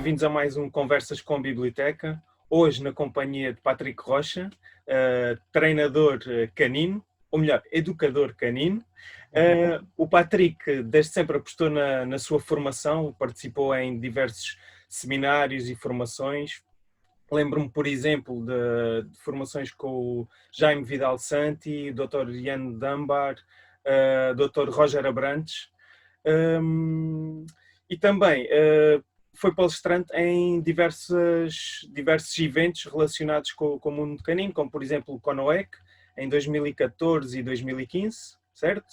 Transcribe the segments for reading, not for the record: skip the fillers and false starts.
bem-vindos a mais um Conversas com Biblioteca. Hoje na companhia de Patrick Rocha, treinador canino, ou melhor, educador canino. O Patrick desde sempre apostou na sua formação, participou em diversos seminários e formações. Lembro-me, por exemplo, de formações com o Jaime Vidal Santi, o Dr. Ian Dunbar, Dr. Roger Abrantes. E também foi palestrante em diversos eventos relacionados com o mundo canino, como por exemplo o Conoec, em 2014 e 2015, certo?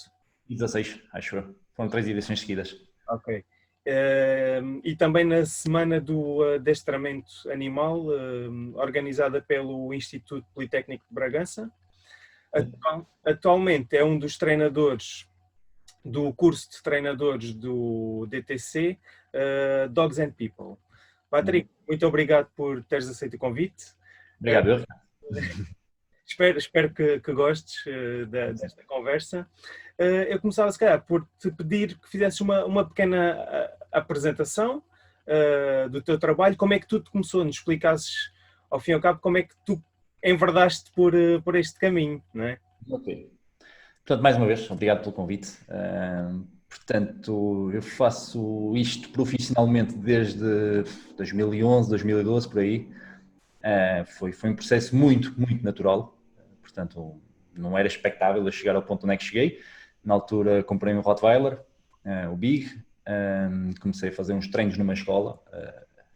16, acho eu. Foram 3 edições seguidas. Ok. E também na Semana do Adestramento Animal, organizada pelo Instituto Politécnico de Bragança. Atualmente é um dos treinadores do curso de treinadores do DTC, Dogs and People. Patrick, muito obrigado por teres aceito o convite. Obrigado. Espero que gostes desta conversa. Eu começava, se calhar, por te pedir que fizesses uma pequena apresentação do teu trabalho. Como é que tudo começou? Nos explicasses, ao fim e ao cabo, como é que tu enverdaste por este caminho, não é? Ok. Portanto, mais uma vez, obrigado pelo convite. Portanto, eu faço isto profissionalmente desde 2011, 2012, por aí. Foi um processo muito natural. Portanto, não era expectável eu chegar ao ponto onde é que cheguei. Na altura, comprei um Rottweiler, o Big. Comecei a fazer uns treinos numa escola,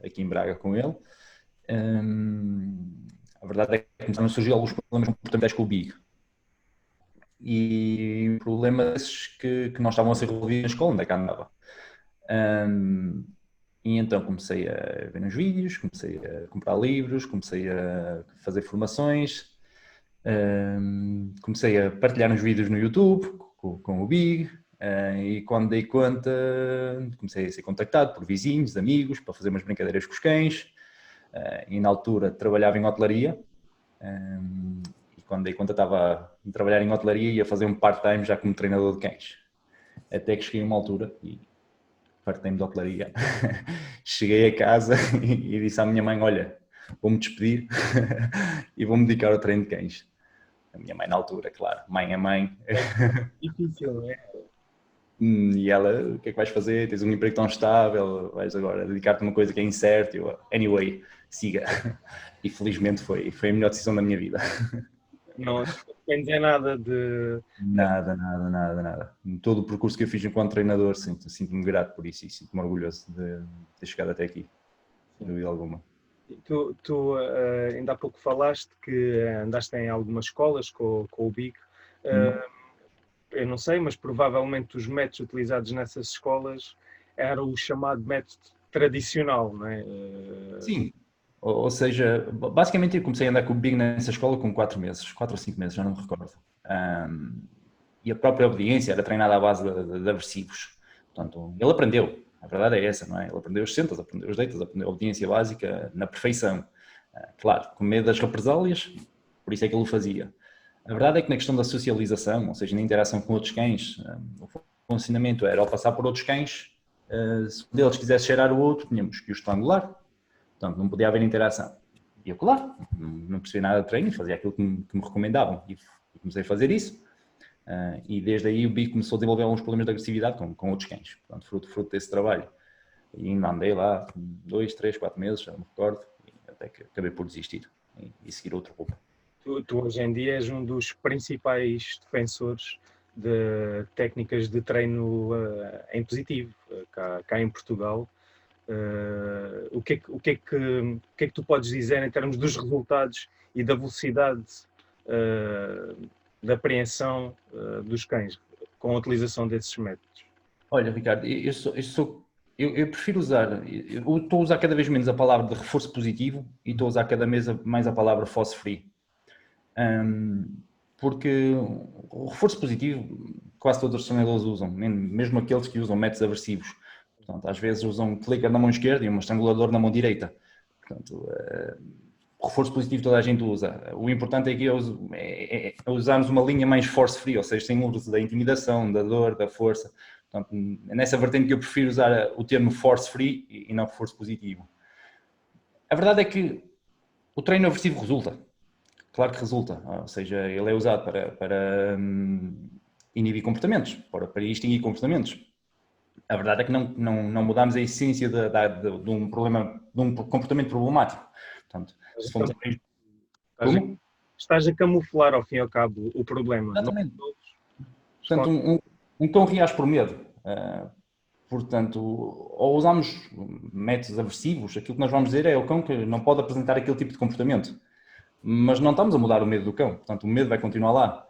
aqui em Braga, com ele. A verdade é que começaram a surgir alguns problemas comportamentais com o Big. E problemas que não estavam a ser resolvidos na escola, onde é que andava. E então comecei a ver uns vídeos, comecei a comprar livros, comecei a fazer formações, comecei a partilhar uns vídeos no YouTube com o Big, e quando dei conta comecei a ser contactado por vizinhos, amigos, para fazer umas brincadeiras com os cães, e na altura trabalhava em hotelaria. Quando dei conta estava a trabalhar em hotelaria e a fazer um part-time já como treinador de cães. Até que cheguei a uma altura e part-time de hotelaria. Cheguei a casa e disse à minha mãe, olha, vou-me despedir e vou-me dedicar ao treino de cães. A minha mãe na altura, claro, mãe é mãe. Difícil, não é? E ela, o que é que vais fazer? Tens um emprego tão estável, vais agora dedicar-te a uma coisa que é incerta. Anyway, siga. E felizmente foi a melhor decisão da minha vida. Não quer dizer nada de... Nada. Todo o percurso que eu fiz enquanto treinador, sinto-me grato por isso e sinto-me orgulhoso de ter chegado até aqui, sem dúvida alguma. Tu ainda há pouco falaste que andaste em algumas escolas com o Big. Eu não sei, mas provavelmente os métodos utilizados nessas escolas era o chamado método tradicional, não é? Sim. Ou seja, basicamente eu comecei a andar com o Big nessa escola com 4 ou 5 meses, já não me recordo. E a própria obediência era treinada à base de aversivos. Portanto, ele aprendeu, a verdade é essa, não é? Ele aprendeu os sentas, aprendeu os deitas, aprendeu a obediência básica na perfeição. Claro, com medo das represálias, por isso é que ele o fazia. A verdade é que na questão da socialização, ou seja, na interação com outros cães, o funcionamento era ao passar por outros cães, se um deles quisesse cheirar o outro, tínhamos que o estrangular. Portanto, não podia haver interação. E eu, claro, não percebi nada de treino, fazia aquilo que me recomendavam. E comecei a fazer isso. E desde aí o Big começou a desenvolver alguns problemas de agressividade com outros cães. Portanto, fruto desse trabalho. E ainda andei lá 2, 3, 4 meses, já não me recordo, até que acabei por desistir e seguir outro rumo. Tu hoje em dia és um dos principais defensores de técnicas de treino em positivo, cá em Portugal. O que é que tu podes dizer em termos dos resultados e da velocidade da apreensão dos cães com a utilização desses métodos? Olha, Ricardo, eu prefiro usar, eu estou a usar cada vez menos a palavra de reforço positivo e estou a usar cada vez mais a palavra force free. Porque o reforço positivo quase todos os treinadores usam, mesmo aqueles que usam métodos aversivos. Portanto, às vezes usam um clicker na mão esquerda e um estrangulador na mão direita. Portanto, o reforço positivo toda a gente usa. O importante aqui é usarmos uma linha mais force free, ou seja, sem uso da intimidação, da dor, da força. Portanto, é nessa vertente que eu prefiro usar o termo force free e não reforço positivo. A verdade é que o treino aversivo resulta. Claro que resulta. Ou seja, ele é usado para inibir comportamentos, para extinguir comportamentos. A verdade é que não mudamos a essência de um problema, de um comportamento problemático. Portanto, se formos Como? Estás a camuflar, ao fim e ao cabo, o problema. Exatamente. Portanto, um cão reage por medo. Portanto, ou usamos métodos aversivos, aquilo que nós vamos dizer é o cão que não pode apresentar aquele tipo de comportamento. Mas não estamos a mudar o medo do cão. Portanto, o medo vai continuar lá.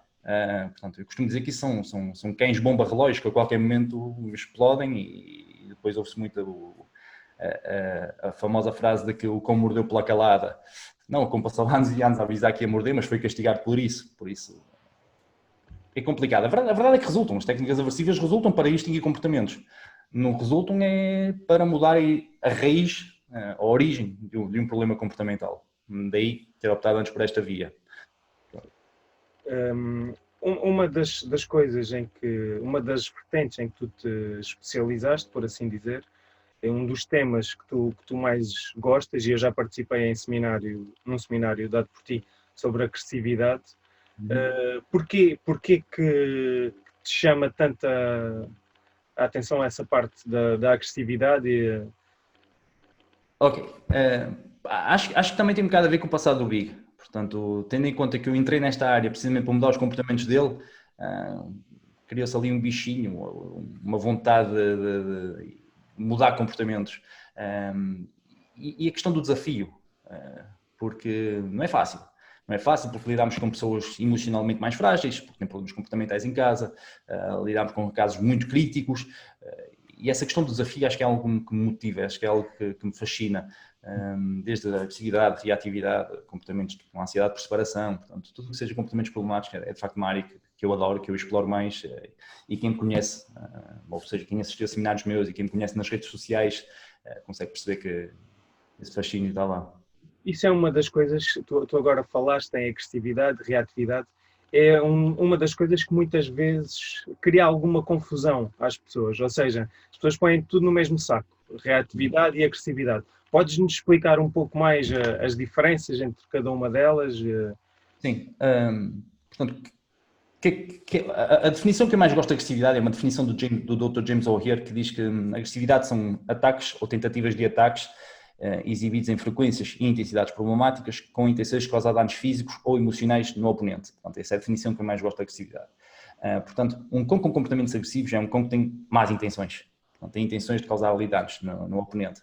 Portanto, eu costumo dizer que isso são cães bomba-relógios que a qualquer momento explodem e depois ouve-se muito a famosa frase de que o cão mordeu pela calada. Não, o cão passou anos e anos a avisar que ia morder, mas foi castigado por isso. Por isso é complicado. A verdade é que resultam. As técnicas aversivas resultam para extinguir comportamentos. Não resultam é para mudar a raiz, a origem de um problema comportamental. Daí ter optado antes por esta via. Uma das coisas uma das vertentes em que tu te especializaste, por assim dizer, é um dos temas que tu mais gostas, e eu já participei num seminário dado por ti sobre agressividade. Porquê que te chama tanta a atenção a essa parte da agressividade? Ok. Acho que também tem um bocado a ver com o passado do Big. Portanto, tendo em conta que eu entrei nesta área precisamente para mudar os comportamentos dele, criou-se ali um bichinho, uma vontade de mudar comportamentos. E a questão do desafio, porque não é fácil. Não é fácil porque lidamos com pessoas emocionalmente mais frágeis, porque têm problemas comportamentais em casa, lidamos com casos muito críticos, e essa questão do desafio acho que é algo que me motiva, acho que é algo que me fascina, desde a agressividade, reatividade, comportamentos com ansiedade por separação, portanto, tudo que seja comportamentos problemáticos é de facto uma área que eu adoro, que eu exploro mais, e quem me conhece, ou seja, quem assistiu a seminários meus e quem me conhece nas redes sociais, consegue perceber que esse fascínio está lá. Isso é uma das coisas que tu agora falaste, em agressividade, reatividade, é uma das coisas que muitas vezes cria alguma confusão às pessoas, ou seja, as pessoas põem tudo no mesmo saco, reatividade e agressividade. Podes-nos explicar um pouco mais as diferenças entre cada uma delas? Sim, portanto, a definição que eu mais gosto de agressividade é uma definição do Dr. James O'Hear, que diz que agressividade são ataques ou tentativas de ataques exibidos em frequências e intensidades problemáticas com intenções de causar danos físicos ou emocionais no oponente. Portanto, essa é a definição que eu mais gosto de agressividade. Portanto, um cão com comportamentos agressivos é um cão que tem más intenções. Portanto, tem intenções de causar ali danos no oponente.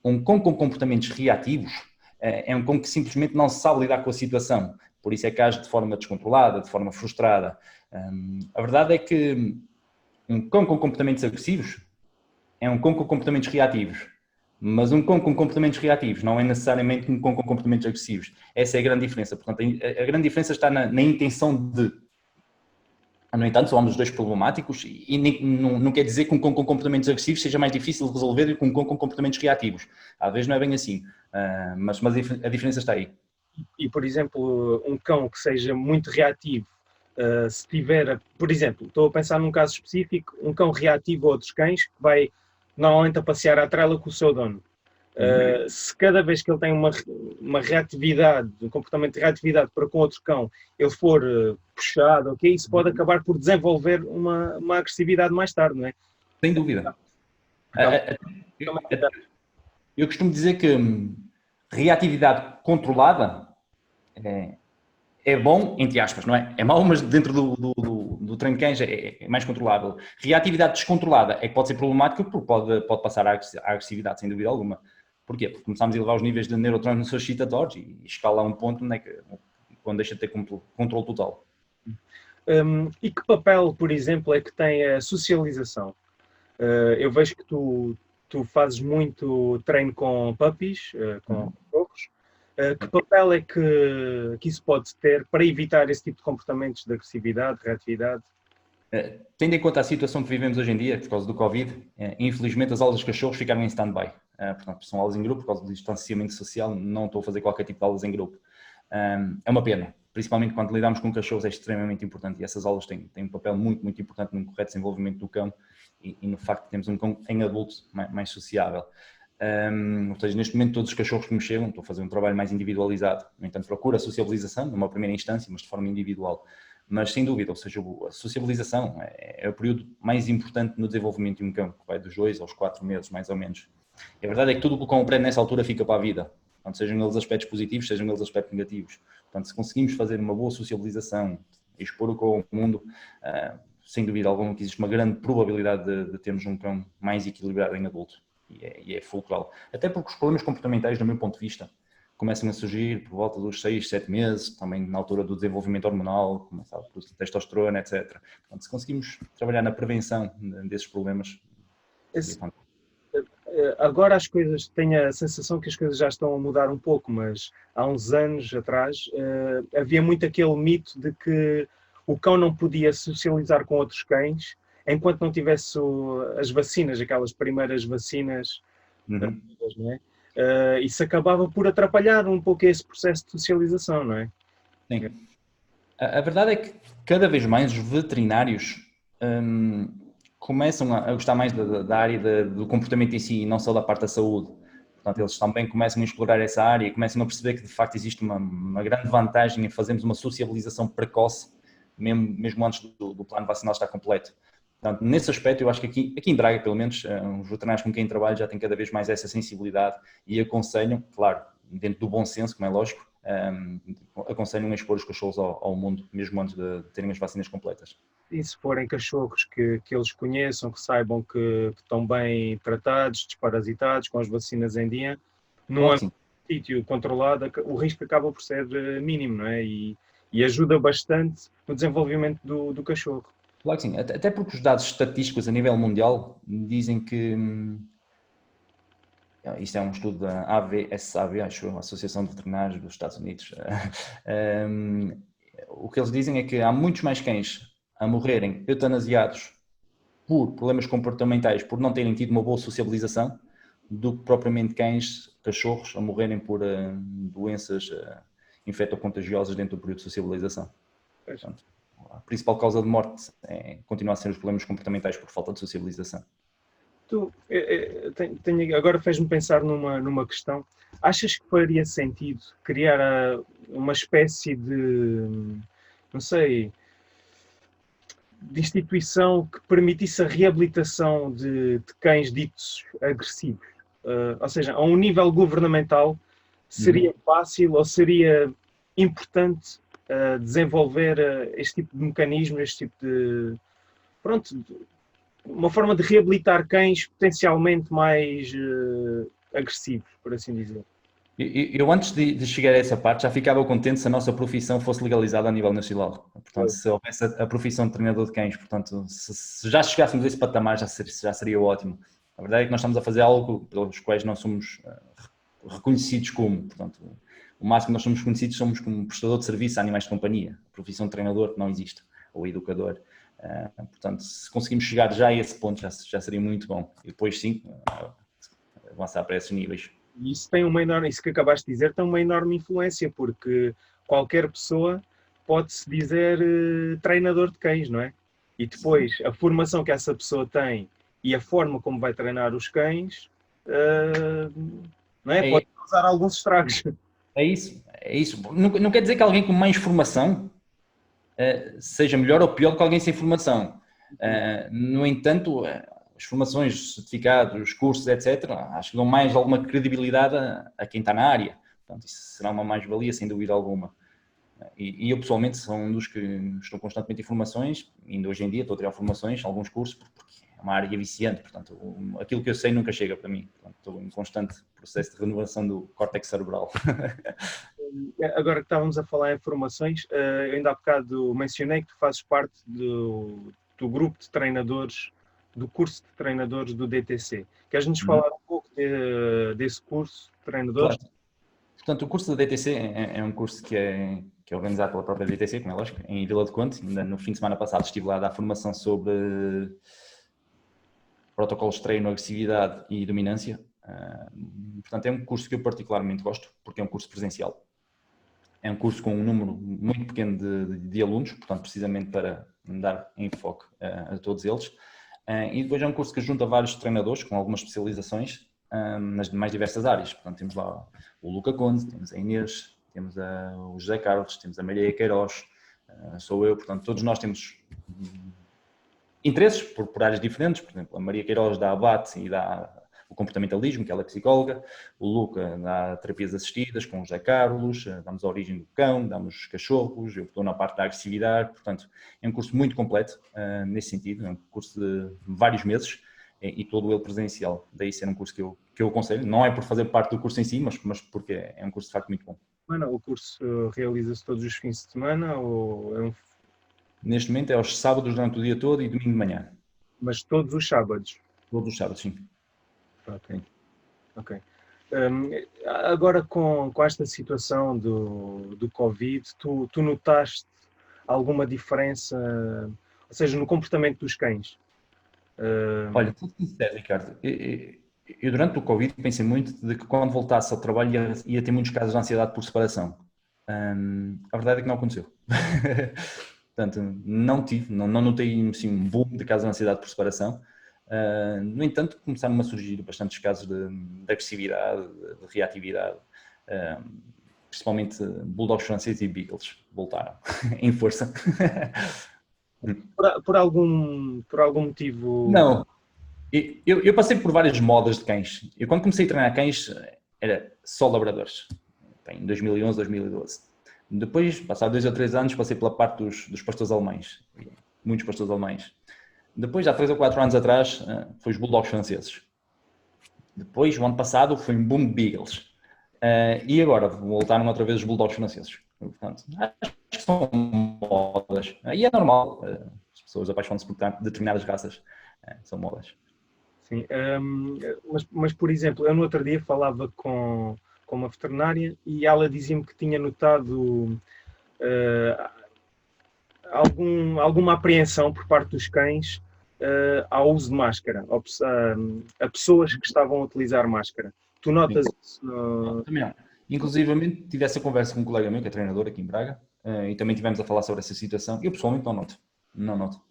Um cão com comportamentos reativos é um cão que simplesmente não sabe lidar com a situação. Por isso é que age de forma descontrolada, de forma frustrada. A verdade é que um cão com comportamentos agressivos é um cão com comportamentos reativos. Mas um cão com comportamentos reativos não é necessariamente um cão com comportamentos agressivos. Essa é a grande diferença. Portanto, a grande diferença está na intenção de... No entanto, são ambos dois problemáticos e não quer dizer que um cão com comportamentos agressivos seja mais difícil de resolver do que um cão com comportamentos reativos. Às vezes não é bem assim, mas a diferença está aí. E, por exemplo, um cão que seja muito reativo, se tiver, por exemplo, estou a pensar num caso específico, um cão reativo a outros cães que vai normalmente a passear à trela com o seu dono. Se cada vez que ele tem uma reatividade, um comportamento de reatividade para com outro cão, ele for puxado, ok, isso pode acabar por desenvolver uma agressividade mais tarde, não é? Sem dúvida. Eu costumo dizer que reatividade controlada é bom, entre aspas, não é? É mau, mas dentro do treino de cães é mais controlável. Reatividade descontrolada é que pode ser problemática porque pode passar à agressividade, sem dúvida alguma. Porquê? Porque começamos a elevar os níveis de neurotransmissores excitatórios e escala a um ponto quando deixa de ter controle total. E que papel, por exemplo, é que tem a socialização? Eu vejo que tu fazes muito treino com puppies, com cachorros. Que papel é que isso pode ter para evitar esse tipo de comportamentos de agressividade, reatividade? Tendo em conta a situação que vivemos hoje em dia, por causa do Covid, infelizmente as aulas de cachorros ficaram em stand-by. Portanto, são aulas em grupo, por causa do distanciamento social, não estou a fazer qualquer tipo de aulas em grupo. É uma pena, principalmente quando lidamos com cachorros, é extremamente importante e essas aulas têm um papel muito, muito importante no correto desenvolvimento do cão e no facto de termos um cão em adulto mais sociável. Ou seja, neste momento todos os cachorros que me chegam, estou a fazer um trabalho mais individualizado, no entanto procuro a sociabilização numa primeira instância, mas de forma individual. Mas sem dúvida, ou seja, a sociabilização é o período mais importante no desenvolvimento de um cão, que vai dos 2 aos 4 meses, mais ou menos. E a verdade é que tudo o que o cão aprende nessa altura fica para a vida. Portanto, sejam eles aspectos positivos, sejam eles aspectos negativos. Portanto, se conseguimos fazer uma boa sociabilização e expor o cão ao mundo, sem dúvida alguma que existe uma grande probabilidade de termos um cão mais equilibrado em adulto. E é fulcral. Até porque os problemas comportamentais, do meu ponto de vista, começam a surgir por volta dos 6, 7 meses, também na altura do desenvolvimento hormonal, começa a produzir testosterona, etc. Portanto, se conseguimos trabalhar na prevenção desses problemas, seria fantástico. Agora as coisas, tenho a sensação que as coisas já estão a mudar um pouco, mas há uns anos atrás havia muito aquele mito de que o cão não podia socializar com outros cães enquanto não tivesse as vacinas, aquelas primeiras vacinas, Uhum. não é? Isso acabava por atrapalhar um pouco esse processo de socialização, não é? Sim. A verdade é que cada vez mais os veterinários começam a gostar mais da área do comportamento em si e não só da parte da saúde. Portanto, eles também começam a explorar essa área e começam a perceber que de facto existe uma grande vantagem em fazermos uma sociabilização precoce, mesmo antes do plano vacinal estar completo. Portanto, nesse aspecto, eu acho que aqui em Braga, pelo menos, os veterinários com quem trabalho já têm cada vez mais essa sensibilidade e aconselham, claro, dentro do bom senso, como é lógico, aconselham a expor os cachorros ao mundo, mesmo antes de terem as vacinas completas. E se forem cachorros que eles conheçam, que saibam que estão bem tratados, desparasitados, com as vacinas em dia, num Claro que sim. sítio controlado, o risco acaba por ser mínimo, não é? E ajuda bastante no desenvolvimento do cachorro. Claro que sim. Até porque os dados estatísticos a nível mundial dizem que isto é um estudo da AVSAV, acho, a Associação de Veterinários dos Estados Unidos. O que eles dizem é que há muitos mais cães a morrerem eutanasiados por problemas comportamentais, por não terem tido uma boa sociabilização, do que propriamente cachorros, a morrerem por doenças infectocontagiosas dentro do período de sociabilização. Portanto, a principal causa de morte continua a ser os problemas comportamentais por falta de sociabilização. Agora fez-me pensar numa questão. Achas que faria sentido criar uma espécie de, não sei, de instituição que permitisse a reabilitação de cães ditos agressivos? Ou seja, a um nível governamental, seria fácil ou seria importante desenvolver este tipo de mecanismo, este tipo de... Pronto, uma forma de reabilitar cães potencialmente mais agressivos, por assim dizer. Eu antes de chegar a essa parte, já ficava contente se a nossa profissão fosse legalizada a nível nacional. Portanto, se houvesse a profissão de treinador de cães, portanto, se já chegássemos a esse patamar, já seria ótimo. A verdade é que nós estamos a fazer algo pelos quais não somos reconhecidos como. Portanto, o máximo que nós somos conhecidos somos como prestador de serviço a animais de companhia. A profissão de treinador não existe, ou educador. Portanto, se conseguimos chegar já a esse ponto, já seria muito bom. E depois, sim, avançar para esses níveis. E isso tem isso que acabaste de dizer tem uma enorme influência, porque qualquer pessoa pode-se dizer treinador de cães, não é? E depois, a formação que essa pessoa tem e a forma como vai treinar os cães, não é? Pode causar alguns estragos. É isso. Não quer dizer que alguém com mais formação seja melhor ou pior que alguém sem formação. No entanto, as formações, certificados, cursos, etc., acho que dão mais alguma credibilidade a quem está na área. Portanto, isso será uma mais-valia, sem dúvida alguma. E eu, pessoalmente, sou um dos que estou constantemente em formações, ainda hoje em dia estou a tirar formações, alguns cursos, porque é uma área viciante. Portanto, aquilo que eu sei nunca chega para mim. Portanto, estou em constante processo de renovação do córtex cerebral. Agora que estávamos a falar em formações, eu ainda há bocado mencionei que tu fazes parte do grupo de treinadores, do curso de treinadores do DTC. Queres-nos falar um pouco desse curso de treinadores? Claro. Portanto, o curso do DTC é um curso que é organizado pela própria DTC, como é lógico, em Vila de Conde. Ainda no fim de semana passado estive lá a dar formação sobre protocolos de treino, agressividade e dominância. Portanto, é um curso que eu particularmente gosto, porque é um curso presencial. É um curso com um número muito pequeno de alunos, portanto, precisamente para dar enfoque a todos eles. E depois é um curso que junta vários treinadores com algumas especializações nas mais diversas áreas. Portanto, temos lá o Luca Conde, temos a Inês, temos o José Carlos, temos a Maria Queiroz, sou eu, portanto, todos nós temos interesses por áreas diferentes. Por exemplo, a Maria Queiroz dá abate e dá o comportamentalismo, que ela é psicóloga, o Luca dá terapias assistidas com o José Carlos, damos a origem do cão, damos cachorros, eu estou na parte da agressividade, portanto, é um curso muito completo nesse sentido, é um curso de vários meses e todo ele presencial, daí ser um curso que eu aconselho, não é por fazer parte do curso em si, mas porque é um curso de facto muito bom. O curso realiza-se todos os fins de semana ou é Neste momento é aos sábados durante o dia todo e domingo de manhã. Mas todos os sábados? Todos os sábados, sim. Ok. Ok. Agora com esta situação do Covid, tu notaste alguma diferença, ou seja, no comportamento dos cães? Olha, tudo sincero, Ricardo, eu durante o Covid pensei muito de que quando voltasse ao trabalho ia ter muitos casos de ansiedade por separação. A verdade é que não aconteceu. Portanto, não tive, não notei assim, um boom de casos de ansiedade por separação. No entanto, começaram a surgir bastantes casos de agressividade, de reatividade, principalmente bulldogs franceses e beagles voltaram em força. Por algum motivo? Não, eu passei por várias modas de cães. Eu quando comecei a treinar cães era só labradores, em 2011, 2012. Depois, passados 2 ou 3 anos, passei pela parte dos pastores alemães, muitos pastores alemães. Depois, há 3 ou 4 anos atrás, foi os bulldogs franceses. Depois, o ano passado, foi um boom de beagles. E agora, voltaram outra vez os bulldogs franceses. Portanto, acho que são modas. E é normal, as pessoas apaixonam-se por determinadas raças. São modas. Sim, mas, por exemplo, eu no outro dia falava com uma veterinária e ela dizia-me que tinha notado alguma apreensão por parte dos cães ao uso de máscara, a pessoas que estavam a utilizar máscara. Tu notas isso? Não, também não. Inclusivamente, tive essa conversa com um colega meu, que é treinador aqui em Braga, e também tivemos a falar sobre essa situação. Eu, pessoalmente, não noto. Não noto.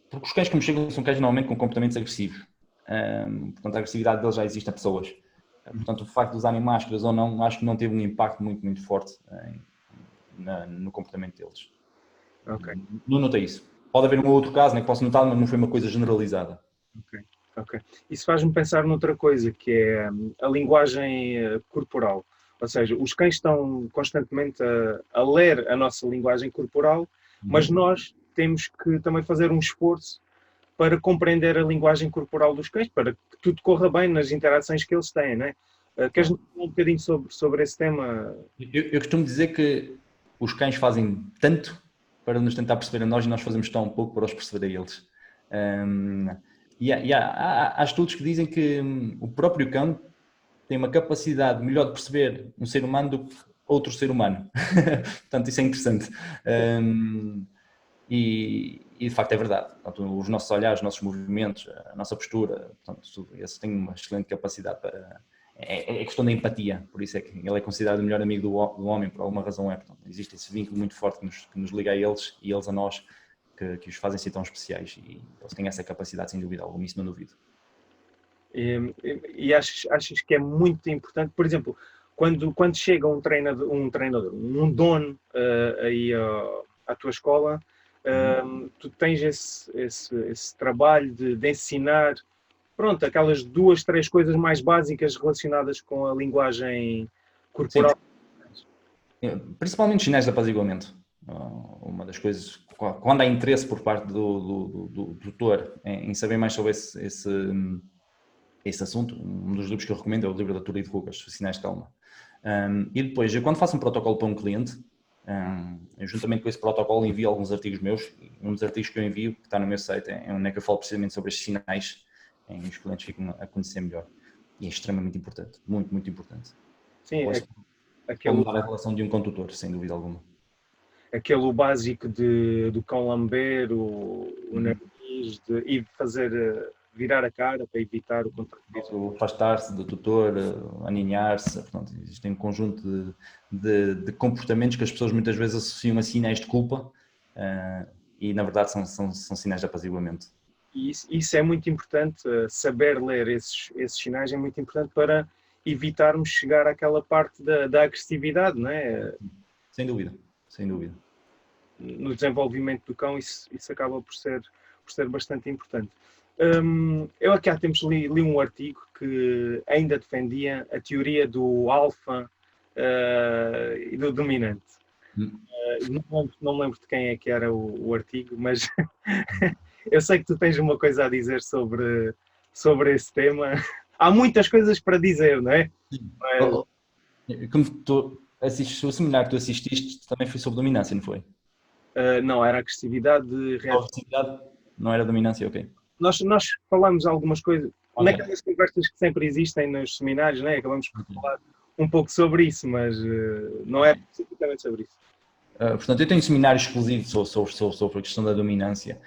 Porque os cães que me chegam são cães normalmente com comportamentos agressivos. Portanto, a agressividade deles já existe a pessoas. Portanto, o facto de usarem máscaras ou não, acho que não teve um impacto muito, muito forte no comportamento deles. Okay. Não notei isso. Pode haver um outro caso, né, que posso notar, mas não foi uma coisa generalizada. Ok. Isso faz-me pensar noutra coisa, que é a linguagem corporal. Ou seja, os cães estão constantemente a ler a nossa linguagem corporal, mas nós temos que também fazer um esforço para compreender a linguagem corporal dos cães, para que tudo corra bem nas interações que eles têm, não é? Queres-me falar um bocadinho sobre esse tema? Eu costumo dizer que os cães fazem tanto para nos tentar perceber a nós e nós fazemos tão pouco para os perceber a eles. Há estudos que dizem que o próprio cão tem uma capacidade melhor de perceber um ser humano do que outro ser humano. Portanto, isso é interessante. E de facto é verdade. Portanto, os nossos olhares, os nossos movimentos, a nossa postura, portanto, esse tem uma excelente capacidade para... É questão da empatia, por isso é que ele é considerado o melhor amigo do homem, por alguma razão é. Portanto, existe esse vínculo muito forte que nos liga a eles e eles a nós, que os fazem ser tão especiais, e eles têm essa capacidade, sem dúvida alguma, isso não duvido. E achas que é muito importante, por exemplo, quando chega um treinador, um dono aí à tua escola, tu tens esse trabalho de ensinar, pronto, aquelas 2, 3 coisas mais básicas relacionadas com a linguagem corporal. Sim. Principalmente sinais de apaziguamento. Uma das coisas, quando há interesse por parte do tutor em saber mais sobre esse assunto, um dos livros que eu recomendo é o livro da Túria de Rugas, Sinais de Calma. E depois, eu quando faço um protocolo para um cliente, eu juntamente com esse protocolo envio alguns artigos meus. Um dos artigos que eu envio, que está no meu site, é onde é que eu falo precisamente sobre estes sinais, em que os clientes ficam a conhecer melhor. E é extremamente importante, muito, muito importante. Sim, Pode mudar a relação de um condutor, sem dúvida alguma. Aquele básico do cão lamber, o nariz, e fazer virar a cara para evitar o contacto. Afastar-se do tutor, aninhar-se, portanto, existem um conjunto de comportamentos que as pessoas muitas vezes associam a sinais de culpa e na verdade são sinais de apaziguamento. E isso é muito importante, saber ler esses sinais é muito importante para evitarmos chegar àquela parte da agressividade, não é? Sem dúvida, sem dúvida. No desenvolvimento do cão, isso acaba por ser bastante importante. Eu aqui há tempos li um artigo que ainda defendia a teoria do alfa e do dominante. Não me lembro de quem é que era o artigo, mas eu sei que tu tens uma coisa a dizer sobre esse tema. Há muitas coisas para dizer, não é? Mas, Como o seminário que tu assististe também foi sobre dominância, não foi? não, era agressividade A agressividade não era dominância, ok. Nós falamos algumas coisas, Ok. naquelas conversas que sempre existem nos seminários, né? Acabamos por falar um pouco sobre isso, mas não é especificamente sobre isso. Portanto, eu tenho um seminário exclusivo sobre a questão da dominância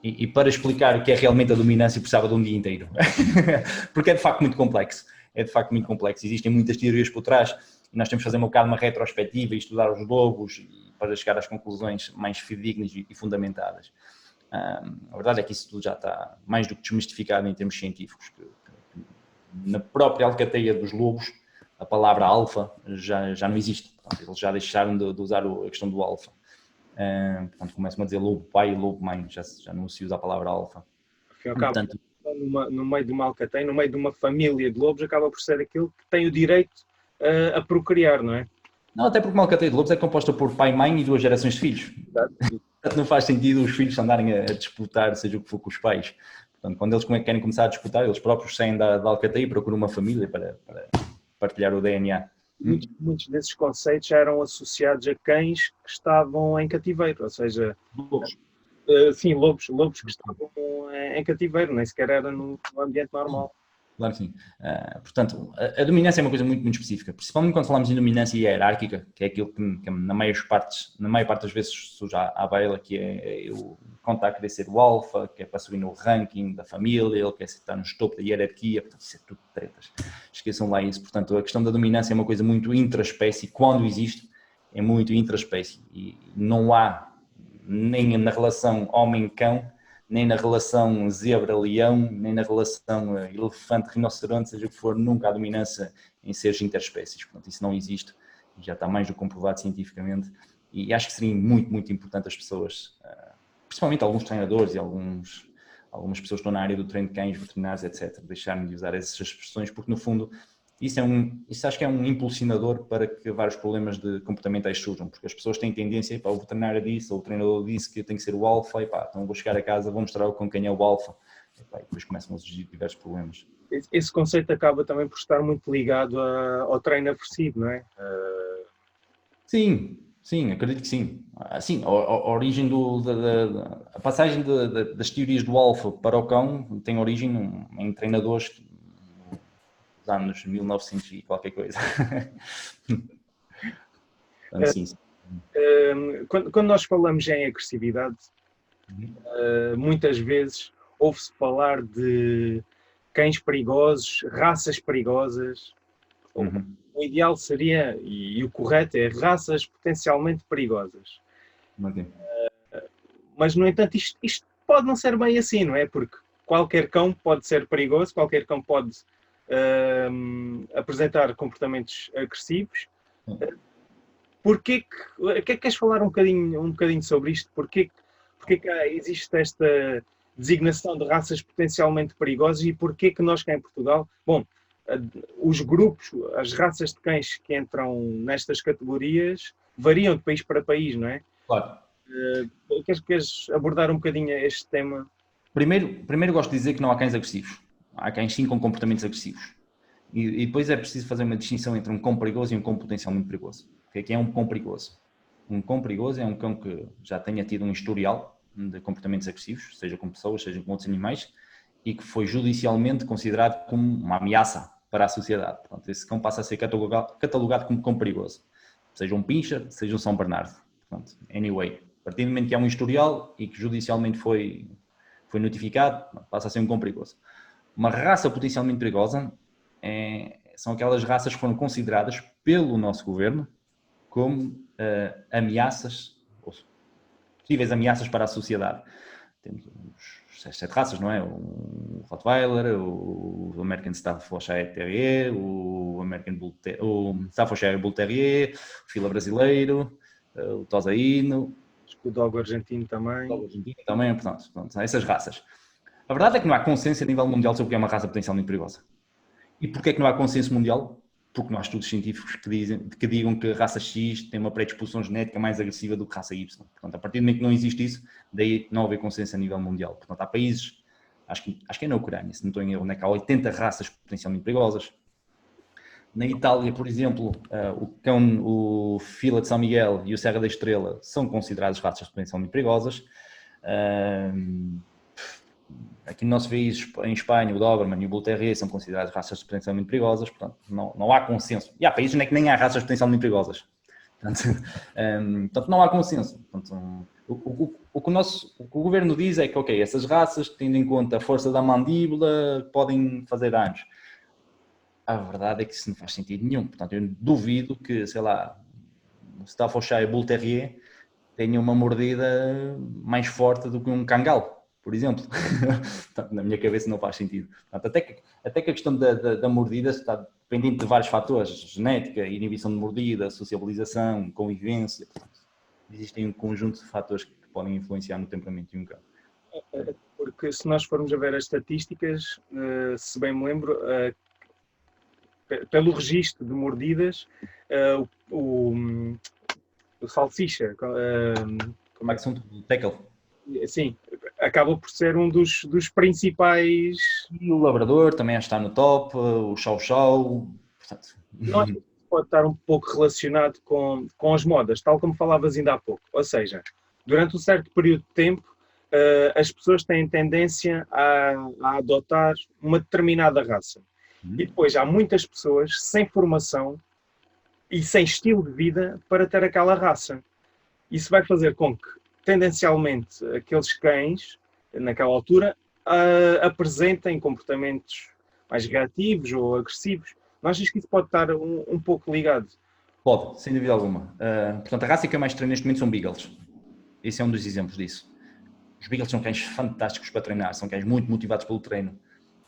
e para explicar o que é realmente a dominância precisava de um dia inteiro, porque é de facto muito complexo. É de facto muito complexo. Existem muitas teorias por trás e nós temos que fazer um bocado uma retrospectiva e estudar os lobos para chegar às conclusões mais fidedignas e fundamentadas. A verdade é que isso tudo já está mais do que desmistificado em termos científicos. Na própria alcateia dos lobos, a palavra alfa já não existe. Portanto, eles já deixaram de usar a questão do alfa. Portanto, começam a dizer lobo pai e lobo mãe, já não se usa a palavra alfa. Ao fim e ao cabo, no meio de uma alcateia, no meio de uma família de lobos, acaba por ser aquele que tem o direito a procriar, não é? Não, até porque uma alcateia de lobos é composta por pai, mãe e 2 gerações de filhos. Portanto, não faz sentido os filhos andarem a disputar, seja o que for, com os pais. Portanto, quando eles querem começar a disputar, eles próprios saem da alcateia e procuram uma família para partilhar o DNA. Muitos desses conceitos eram associados a cães que estavam em cativeiro, ou seja, Lobos. Sim, lobos que estavam em cativeiro, nem sequer era no ambiente normal. Claro que sim. Portanto, a dominância é uma coisa muito, muito específica, principalmente quando falamos em dominância hierárquica, que é aquilo que na maior parte das vezes surge à baila, que é o cão está a querer ser o alfa, que é para subir no ranking da família, ele quer estar no topo da hierarquia, portanto, isso é tudo tretas. Esqueçam lá isso. Portanto, a questão da dominância é uma coisa muito intraespécie, quando existe, é muito intraespécie. E não há, nem na relação homem-cão, nem na relação zebra-leão, nem na relação elefante-rinoceronte, seja o que for, nunca há dominância em seres interespécies. Portanto, isso não existe, já está mais do que comprovado cientificamente, e acho que seria muito, muito importante as pessoas, principalmente alguns treinadores e algumas pessoas que estão na área do treino de cães, veterinários, etc., deixarem de usar essas expressões, porque no fundo isso acho que é um impulsionador para que vários problemas de comportamentais surjam, porque as pessoas têm tendência, o veterinário disse, ou o treinador disse que eu tenho que ser o alfa, então vou chegar a casa, vou mostrar com quem é o alfa, e depois começam a surgir diversos problemas. Esse conceito acaba também por estar muito ligado ao treino aversivo, não é? Sim, acredito que sim. Sim, a origem a passagem das teorias do alfa para o cão tem origem em treinadores dos anos 1900 e qualquer coisa. Sim. Quando nós falamos em agressividade, muitas vezes ouve-se falar de cães perigosos, raças perigosas. O ideal seria, e o correto é, raças potencialmente perigosas. Mas, no entanto, isto pode não ser bem assim, não é? Porque qualquer cão pode ser perigoso, qualquer cão pode apresentar comportamentos agressivos. Porquê que queres falar um bocadinho sobre isto? Porquê que existe esta designação de raças potencialmente perigosas e porquê que nós cá em Portugal, os grupos, as raças de cães que entram nestas categorias variam de país para país, não é? Claro. Queres abordar um bocadinho este tema? Primeiro gosto de dizer que não há cães agressivos. Há cães sim com comportamentos agressivos. E depois é preciso fazer uma distinção entre um cão perigoso e um cão potencialmente perigoso. O que é um cão perigoso? Um cão perigoso é um cão que já tenha tido um historial de comportamentos agressivos, seja com pessoas, seja com outros animais, e que foi judicialmente considerado como uma ameaça para a sociedade. Portanto, esse cão passa a ser catalogado como cão perigoso. Seja um pincher, seja um São Bernardo. Portanto, anyway, a partir do momento que há um historial e que judicialmente foi notificado, passa a ser um cão perigoso. Uma raça potencialmente perigosa são aquelas raças que foram consideradas pelo nosso governo como ameaças, ou possíveis ameaças para a sociedade. Temos os as 7 raças, não é? O Rottweiler, o American Staffordshire Terrier, o Staffordshire Bull Terrier, o Fila Brasileiro, o Tosaíno, O Dogo argentino também. o Argentino também, portanto, essas raças. A verdade é que não há consenso a nível mundial sobre o que é uma raça potencialmente perigosa. E porquê é que não há consenso mundial? Porque não há estudos científicos que digam que a raça X tem uma predisposição genética mais agressiva do que a raça Y. Portanto, a partir do momento que não existe isso, daí não haver consenso a nível mundial. Portanto, há países, acho que é na Ucrânia, se não estou em erro, onde é que há 80 raças potencialmente perigosas. Na Itália, por exemplo, o Fila de São Miguel e o Serra da Estrela são considerados raças potencialmente perigosas. Aqui no nosso país, em Espanha, o Doberman e o Bull Terrier são considerados raças potencialmente perigosas, portanto, não há consenso. E há países onde é que nem há raças potencialmente perigosas. Portanto, não há consenso. Portanto, o que o governo diz é que, ok, essas raças, tendo em conta a força da mandíbula, podem fazer danos. A verdade é que isso não faz sentido nenhum. Portanto, eu duvido que, sei lá, o Staffordshire Bull Terrier tenha uma mordida mais forte do que um Kangal, por exemplo. Portanto, na minha cabeça não faz sentido. Portanto, até que a questão da mordida está dependente de vários fatores: genética, inibição de mordida, sociabilização, convivência. Portanto, existem um conjunto de fatores que podem influenciar no temperamento de um cão. Porque se nós formos a ver as estatísticas, se bem me lembro, pelo registro de mordidas, o salsicha, Como é que são do tackle? Sim, acaba por ser um dos principais. E o labrador também está no top, o chau-chau. Portanto, Não acho que pode estar um pouco relacionado com as modas, tal como falavas ainda há pouco. Ou seja, durante um certo período de tempo, as pessoas têm tendência a adotar uma determinada raça. E depois há muitas pessoas sem formação e sem estilo de vida para ter aquela raça. Isso vai fazer com que, tendencialmente, aqueles cães, naquela altura, apresentem comportamentos mais reativos ou agressivos. Não achas que isso pode estar um pouco ligado? Pode, sem dúvida alguma. Portanto, a raça que eu mais treino neste momento são Beagles. Esse é um dos exemplos disso. Os Beagles são cães fantásticos para treinar, são cães muito motivados pelo treino.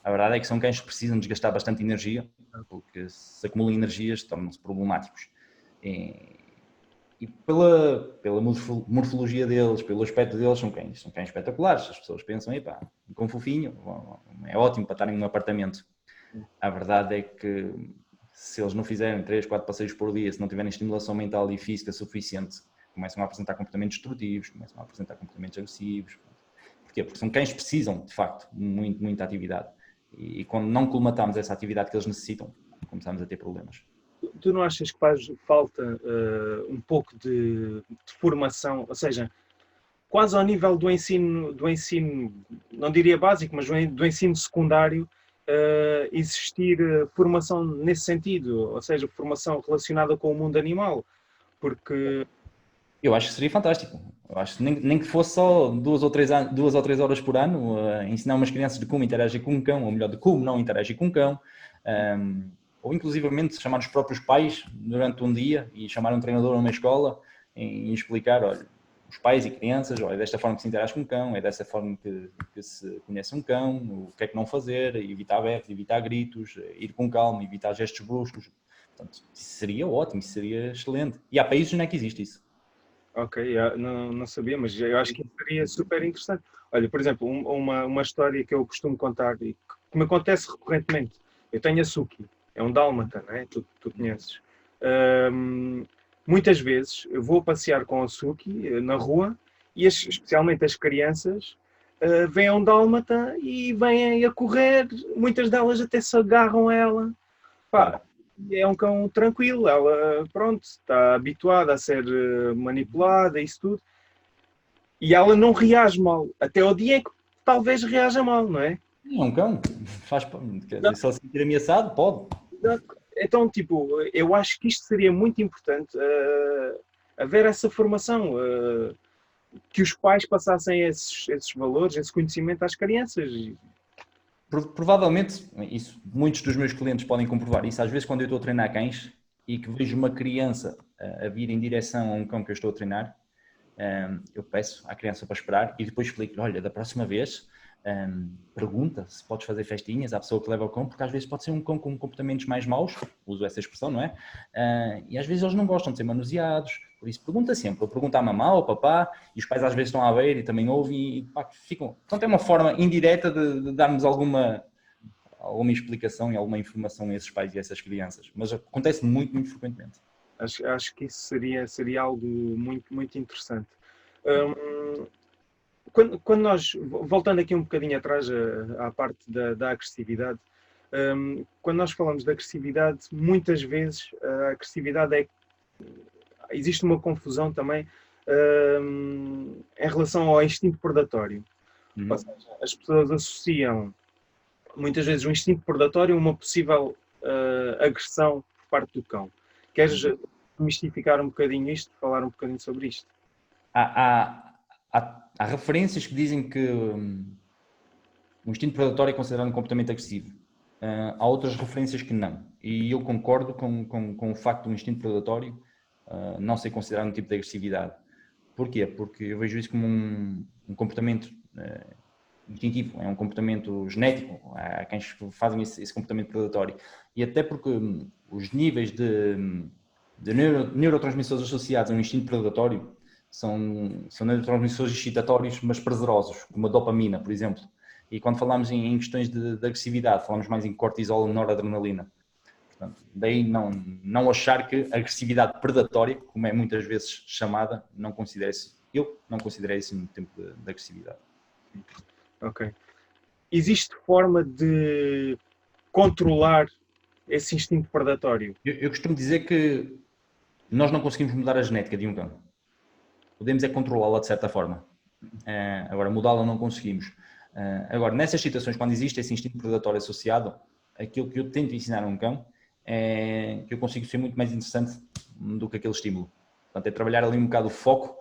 A verdade é que são cães que precisam desgastar bastante energia, porque se acumulam energias, tornam-se problemáticos. E pela morfologia deles, pelo aspecto deles, são cães espetaculares. As pessoas pensam, epá, com fofinho, é ótimo para estarem num apartamento. A verdade é que se eles não fizerem 3, 4 passeios por dia, se não tiverem estimulação mental e física suficiente, começam a apresentar comportamentos destrutivos, começam a apresentar comportamentos agressivos. Porquê? Porque são cães que precisam, de facto, muita atividade. E quando não colmatamos essa atividade que eles necessitam, começamos a ter problemas. Tu não achas que faz falta um pouco de formação, ou seja, quase ao nível do ensino, não diria básico, mas do ensino secundário, existir formação nesse sentido, ou seja, formação relacionada com o mundo animal? Porque... Eu acho que seria fantástico. Eu acho que nem que fosse só 2 ou 3 horas por ano, ensinar umas crianças de como interagir com um cão, ou melhor, de como não interagir com um cão, ou inclusivamente chamar os próprios pais durante um dia e chamar um treinador a uma escola e explicar, olha, os pais e crianças, olha, é desta forma que se interage com um cão, é desta forma que se conhece um cão, o que é que não fazer, evitar berros, evitar gritos, ir com calma, evitar gestos bruscos. Portanto, isso seria ótimo, isso seria excelente. E há países onde é que existe isso. Ok, não sabia, mas eu acho que isso seria super interessante. Olha, por exemplo, uma história que eu costumo contar e que me acontece recorrentemente. Eu tenho a Suki, é um dálmata, não é? Tu conheces. Muitas vezes eu vou passear com a Suki na rua e especialmente as crianças veem um dálmata e vêm a correr, muitas delas até se agarram a ela. Pá, é um cão tranquilo, ela, pronto, está habituada a ser manipulada, isso tudo. E ela não reage mal, até o dia em que talvez reaja mal, não é? É um cão, quer dizer, se ele se sentir ameaçado, pode. Então, tipo, eu acho que isto seria muito importante, haver essa formação, que os pais passassem esses valores, esse conhecimento às crianças. Provavelmente, isso, muitos dos meus clientes podem comprovar isso. Às vezes, quando eu estou a treinar cães e que vejo uma criança a vir em direção a um cão que eu estou a treinar, eu peço à criança para esperar e depois explico, olha, da próxima vez pergunta se podes fazer festinhas à pessoa que leva o cão, porque às vezes pode ser um cão com comportamentos mais maus, uso essa expressão, não é? E às vezes eles não gostam de ser manuseados, por isso pergunta sempre, ou pergunta à mamã ou ao papá, e os pais às vezes estão a ver e também ouvem, e pá, ficam. Então é uma forma indireta de darmos alguma explicação e alguma informação a esses pais e a essas crianças, mas acontece muito, muito frequentemente. Acho que isso seria algo muito, muito interessante. Hum, quando nós, voltando aqui um bocadinho atrás à parte da agressividade, quando nós falamos de agressividade, muitas vezes a agressividade existe uma confusão também em relação ao instinto predatório. Ou seja, as pessoas associam muitas vezes o instinto predatório a uma possível agressão por parte do cão. Queres mistificar um bocadinho isto, falar um bocadinho sobre isto? Há referências que dizem que o instinto predatório é considerado um comportamento agressivo. Há outras referências que não. E eu concordo com o facto do instinto predatório não ser considerado um tipo de agressividade. Porquê? Porque eu vejo isso como um comportamento instintivo, é um comportamento genético. Há quem fazem esse comportamento predatório. E até porque os níveis de neurotransmissores associados a um instinto predatório são neurotransmissores excitatórios, mas prazerosos, como a dopamina, por exemplo. E quando falamos em questões de agressividade, falamos mais em cortisol e noradrenalina. Portanto, daí não achar que a agressividade predatória, como é muitas vezes chamada, eu não considero isso um tipo de agressividade. Ok. Existe forma de controlar esse instinto predatório? Eu costumo dizer que nós não conseguimos mudar a genética de um cão. Podemos é controlá-la de certa forma. Agora, mudá-la não conseguimos. Agora, nessas situações, quando existe esse instinto predatório associado, aquilo que eu tento ensinar a um cão é que eu consigo ser muito mais interessante do que aquele estímulo. Portanto, é trabalhar ali um bocado o foco.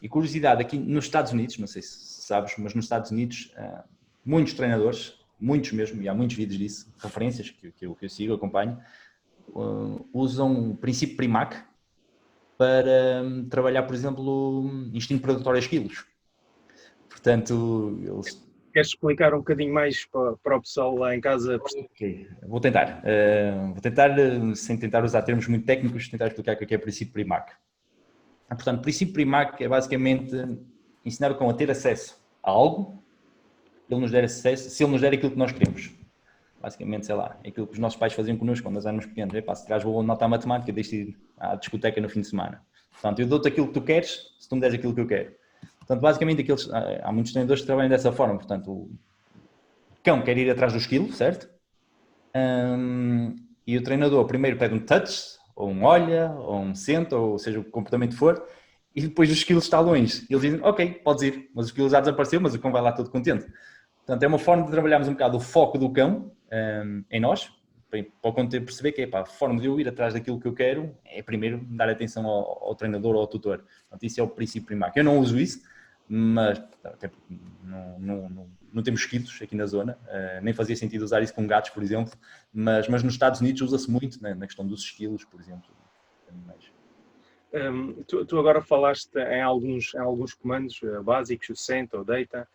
E curiosidade, aqui nos Estados Unidos, não sei se sabes, mas nos Estados Unidos, muitos treinadores, muitos mesmo, e há muitos vídeos disso, referências que eu sigo, acompanho, usam o princípio Primac para trabalhar, por exemplo, o instinto predatório a esquilos. Portanto, eles... Queres explicar um bocadinho mais para o pessoal lá em casa? Okay. Vou tentar, sem tentar usar termos muito técnicos, tentar explicar o que é o princípio Primac. Portanto, o princípio Primac é basicamente ensinar o cão a ter acesso a algo, ele nos der acesso, se ele nos der aquilo que nós queremos. Basicamente, sei lá, é aquilo que os nossos pais faziam connosco quando nós éramos pequenos. Se traz boa nota à matemática, deixe de ir à discoteca no fim de semana. Portanto, eu dou-te aquilo que tu queres, se tu me deres aquilo que eu quero. Portanto, basicamente, há muitos treinadores que trabalham dessa forma. Portanto, o cão quer ir atrás do esquilo, certo? E o treinador primeiro pede um touch, ou um olha, ou um senta, ou seja, o comportamento for, e depois o esquilo está longe. Eles dizem, ok, podes ir, mas o esquilo já desapareceu, mas o cão vai lá todo contente. Portanto, é uma forma de trabalharmos um bocado o foco do cão em nós, para o cão perceber que a forma de eu ir atrás daquilo que eu quero é primeiro dar atenção ao treinador ou ao tutor. Portanto, isso é o princípio primário. Eu não uso isso, mas até não temos mosquitos aqui na zona, nem fazia sentido usar isso com gatos, por exemplo, mas nos Estados Unidos usa-se muito, né, na questão dos esquilos, por exemplo. Tu agora falaste em alguns comandos básicos, o senta, o deita.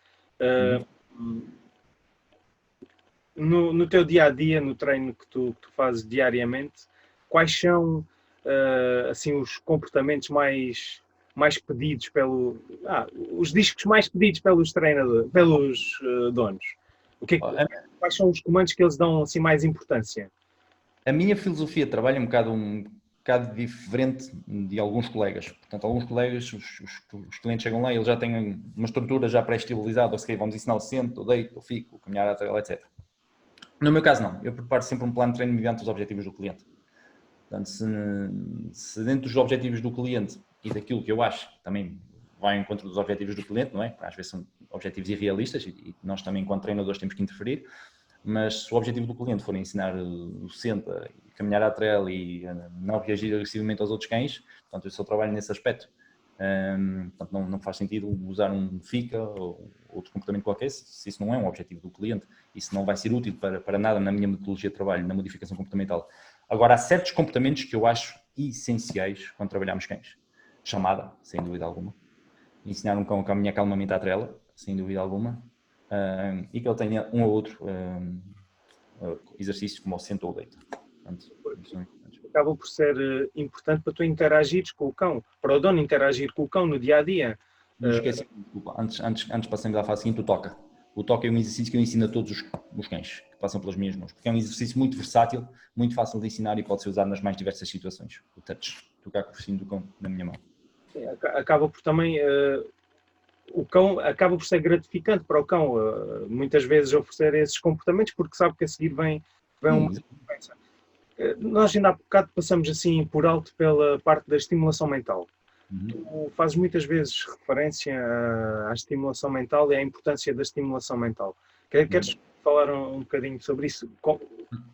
No teu dia-a-dia, no treino que tu fazes diariamente, quais são assim, os comportamentos mais pedidos os discos mais pedidos pelos treinadores, pelos donos? Quais são os comandos que eles dão assim mais importância? A minha filosofia de trabalho é um bocado diferente de alguns colegas. Portanto, alguns colegas, os clientes chegam lá e eles já têm uma estrutura já pré-estabilizada, ou seja, vamos ensinar o sento, o deito, o fico, o caminhar à trela, etc. No meu caso, não. Eu preparo sempre um plano de treino mediante os objetivos do cliente. Portanto, se dentro dos objetivos do cliente e daquilo que eu acho que também vai ao encontro dos objetivos do cliente, não é? Às vezes são objetivos irrealistas e nós também, enquanto treinadores, temos que interferir. Mas se o objetivo do cliente for ensinar o senta, caminhar à trela e não reagir agressivamente aos outros cães, portanto, eu só trabalho nesse aspecto. Portanto, não faz sentido usar um fica ou outro comportamento qualquer se isso não é um objetivo do cliente. Isso não vai ser útil para nada na minha metodologia de trabalho, na modificação comportamental. Agora, há certos comportamentos que eu acho essenciais quando trabalhamos cães. Chamada, sem dúvida alguma. Ensinar um cão a caminhar calmamente à trela, sem dúvida alguma. e que ele tenha um ou outro exercício como o senta ou deita. Portanto, acaba por ser importante para tu interagires com o cão, para o dono interagir com o cão no dia a dia. Não esqueci, desculpa, antes passamos à fase seguinte, o toca. O toca é um exercício que eu ensino a todos os cães que passam pelas minhas mãos, porque é um exercício muito versátil, muito fácil de ensinar e pode ser usado nas mais diversas situações. O touch, tocar com o focinho do cão na minha mão. Acaba por também, o cão acaba por ser gratificante para o cão, muitas vezes oferecer esses comportamentos, porque sabe que a seguir vem uma recompensa. Nós ainda há bocado passamos assim por alto pela parte da estimulação mental. Tu fazes muitas vezes referência à estimulação mental e à importância da estimulação mental. Queres falar um bocadinho sobre isso?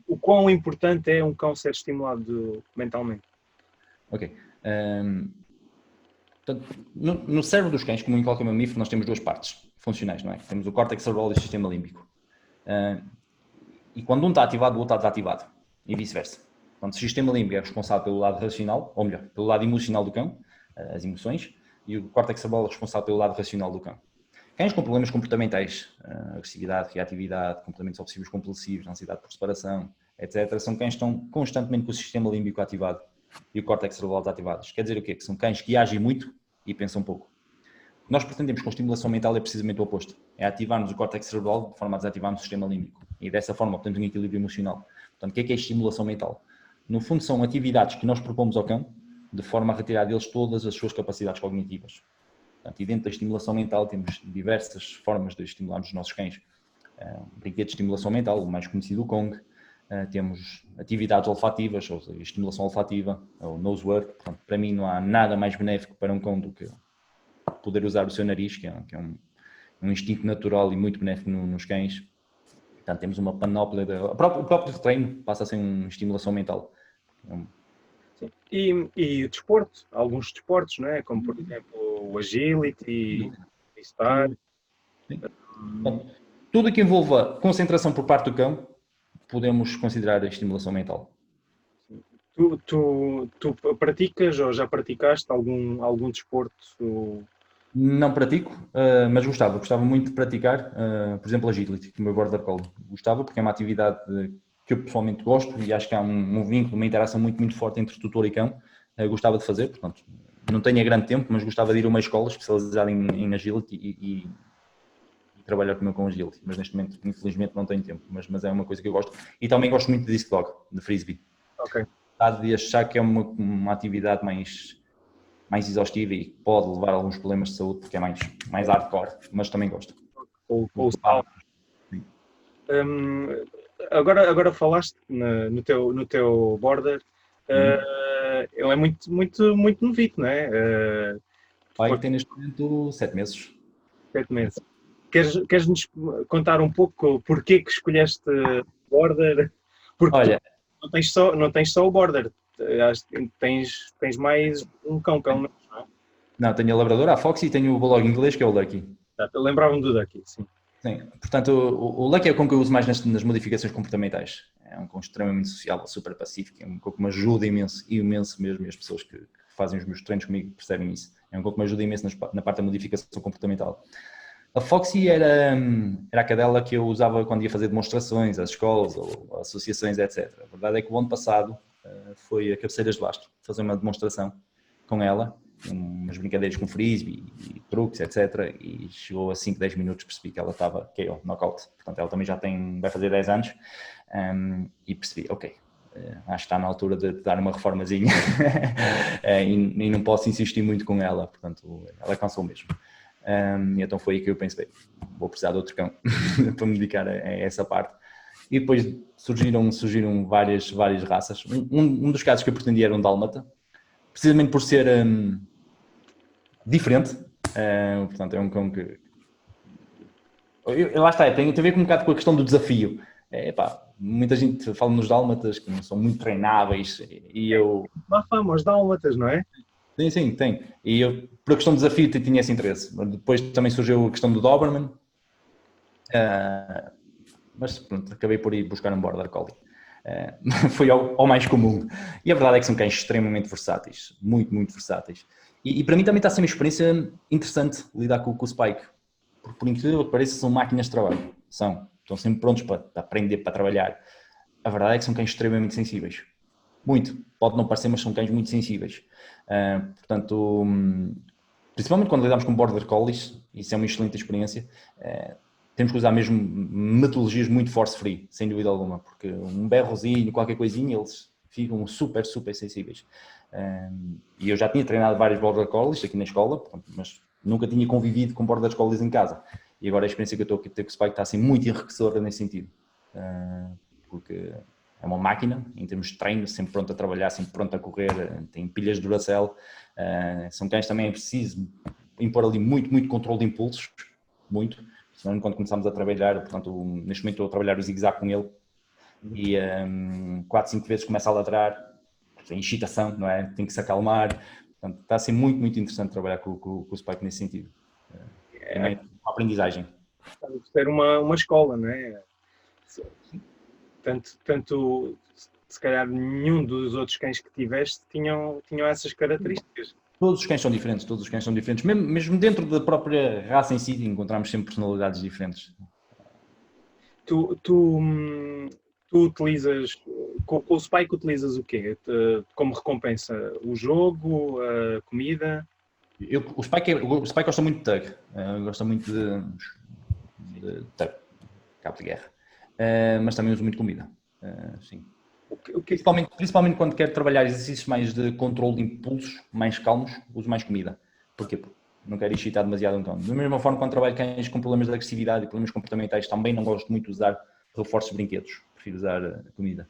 O quão importante é um cão ser estimulado mentalmente? Ok. Portanto, no cérebro dos cães, como em qualquer mamífero, nós temos duas partes funcionais, não é? Temos o córtex cerebral e o sistema límbico. E quando um está ativado, o outro está desativado. E vice-versa. Portanto, o sistema límbico é responsável pelo lado racional, ou melhor, pelo lado emocional do cão, as emoções, e o córtex cerebral é responsável pelo lado racional do cão. Cães com problemas comportamentais, agressividade, reatividade, comportamentos obsessivos compulsivos, ansiedade por separação, etc., são cães que estão constantemente com o sistema límbico ativado e o córtex cerebral desativados. Quer dizer o quê? Que são cães que agem muito e pensam pouco. O que nós pretendemos com estimulação mental é precisamente o oposto. É ativarmos o córtex cerebral de forma a desativarmos o sistema límbico. E dessa forma obtemos um equilíbrio emocional. Portanto, o que é estimulação mental? No fundo, são atividades que nós propomos ao cão de forma a retirar deles todas as suas capacidades cognitivas. Portanto, e dentro da estimulação mental temos diversas formas de estimularmos os nossos cães. Brinquedo de estimulação mental, o mais conhecido, o Kong. Temos atividades olfativas, ou seja, estimulação olfativa, ou nose work. Portanto, para mim não há nada mais benéfico para um cão do que poder usar o seu nariz, que é um instinto natural e muito benéfico nos cães. Portanto, temos uma panóplia. O próprio treino passa a ser uma estimulação mental. E o desporto, alguns desportos, não é? Como por exemplo o agility, o star. Tudo que envolva concentração por parte do cão, podemos considerar a estimulação mental. Tu praticas ou já praticaste algum desporto? Não pratico, mas gostava muito de praticar, por exemplo, agility, como o border collie. Gostava porque é uma atividade que eu pessoalmente gosto e acho que há um vínculo, uma interação muito forte entre tutor e cão. Gostava de fazer, portanto, não tenho grande tempo, mas gostava de ir a uma escola especializada em agility e trabalhar com o meu cão agility, mas neste momento, infelizmente, não tenho tempo, mas é uma coisa que eu gosto. E também gosto muito de disc dog, de frisbee. Ok. Há de achar que é uma atividade mais exaustiva e pode levar a alguns problemas de saúde porque é mais hardcore, mas também gosto. Ou agora falaste no teu border, ele é muito novito, não é? Pai tem neste momento 7 meses. 7 meses. Queres-nos contar um pouco porquê que escolheste border? Porque olha, não tens só o border, tens mais um cão, pelo menos, não é? Não, tenho a labradora, a Foxy, e tenho o bulldog inglês, que é o Lucky. Eu lembrava-me do Lucky, sim. Sim, portanto, o Lucky é o cão que eu uso mais nas modificações comportamentais. É um cão extremamente sociável, super pacífico, é um cão que me ajuda imenso mesmo, e as pessoas que fazem os meus treinos comigo percebem isso. É um cão que me ajuda imenso na parte da modificação comportamental. A Foxy era a cadela que eu usava quando ia fazer demonstrações às escolas ou associações, etc. A verdade é que o ano passado foi a Cabeceiras de Basto fazer uma demonstração com ela, umas brincadeiras com frisbee e truques, etc. E chegou a 5, 10 minutos, percebi que ela estava KO, knockout. Portanto, ela também vai fazer 10 anos e percebi, ok, acho que está na altura de dar uma reformazinha e não posso insistir muito com ela, portanto, ela cansou mesmo. E então foi aí que eu pensei, vou precisar de outro cão para me dedicar a essa parte. E depois surgiram várias raças. Um dos casos que eu pretendia era um dálmata, precisamente por ser diferente. Portanto, é um cão que... Lá está, tem a ver com um bocado com a questão do desafio. Muita gente fala nos dálmatas que não são muito treináveis e eu... Má fama aos dálmatas, não é? Sim, tem. E eu, por a questão do desafio, tinha esse interesse. Depois também surgiu a questão do Doberman. Mas pronto, acabei por ir buscar um Border Collie. Foi ao mais comum. E a verdade é que são cães extremamente versáteis. Muito versáteis. E para mim também está a ser uma experiência interessante lidar com o Spike. por incrível que pareça, são máquinas de trabalho. Estão sempre prontos para aprender, para trabalhar. A verdade é que são cães extremamente sensíveis. Muito. Pode não parecer, mas são cães muito sensíveis. Portanto, principalmente quando lidamos com border collies, isso é uma excelente experiência, temos que usar mesmo metodologias muito force-free, sem dúvida alguma, porque um berrozinho, qualquer coisinha, eles ficam super, super sensíveis. E eu já tinha treinado vários border collies aqui na escola, mas nunca tinha convivido com border collies em casa. E agora a experiência que eu estou aqui a ter com o Spike está assim muito enriquecedora nesse sentido. Porque é uma máquina, em termos de treino, sempre pronto a trabalhar, sempre pronto a correr, tem pilhas de Duracell. São cães também é preciso impor ali muito controle de impulsos, muito. Senão, quando começamos a trabalhar, portanto, neste momento estou a trabalhar o zigue-zague com ele e 4, 5 vezes começa a ladrar, tem excitação, não é? Tem que se acalmar. Portanto, está a ser muito interessante trabalhar com o Spike nesse sentido. Também uma aprendizagem. Ter uma escola, não é? Tanto, se calhar, nenhum dos outros cães que tiveste tinham essas características. Todos os cães são diferentes, todos os cães são diferentes. Mesmo dentro da própria raça em si, encontramos sempre personalidades diferentes. Tu utilizas, com o Spike utilizas o quê? Como recompensa? O jogo, a comida? O Spike gosta muito de tug, gosta muito de tug, cabo de guerra, mas também uso muito comida, sim. Principalmente quando quero trabalhar exercícios mais de controle de impulsos, mais calmos, uso mais comida. Porquê? Porque não quero excitar demasiado um cão. Da mesma forma, quando trabalho cães com problemas de agressividade e problemas comportamentais, também não gosto muito de usar reforços de brinquedos. Prefiro usar comida.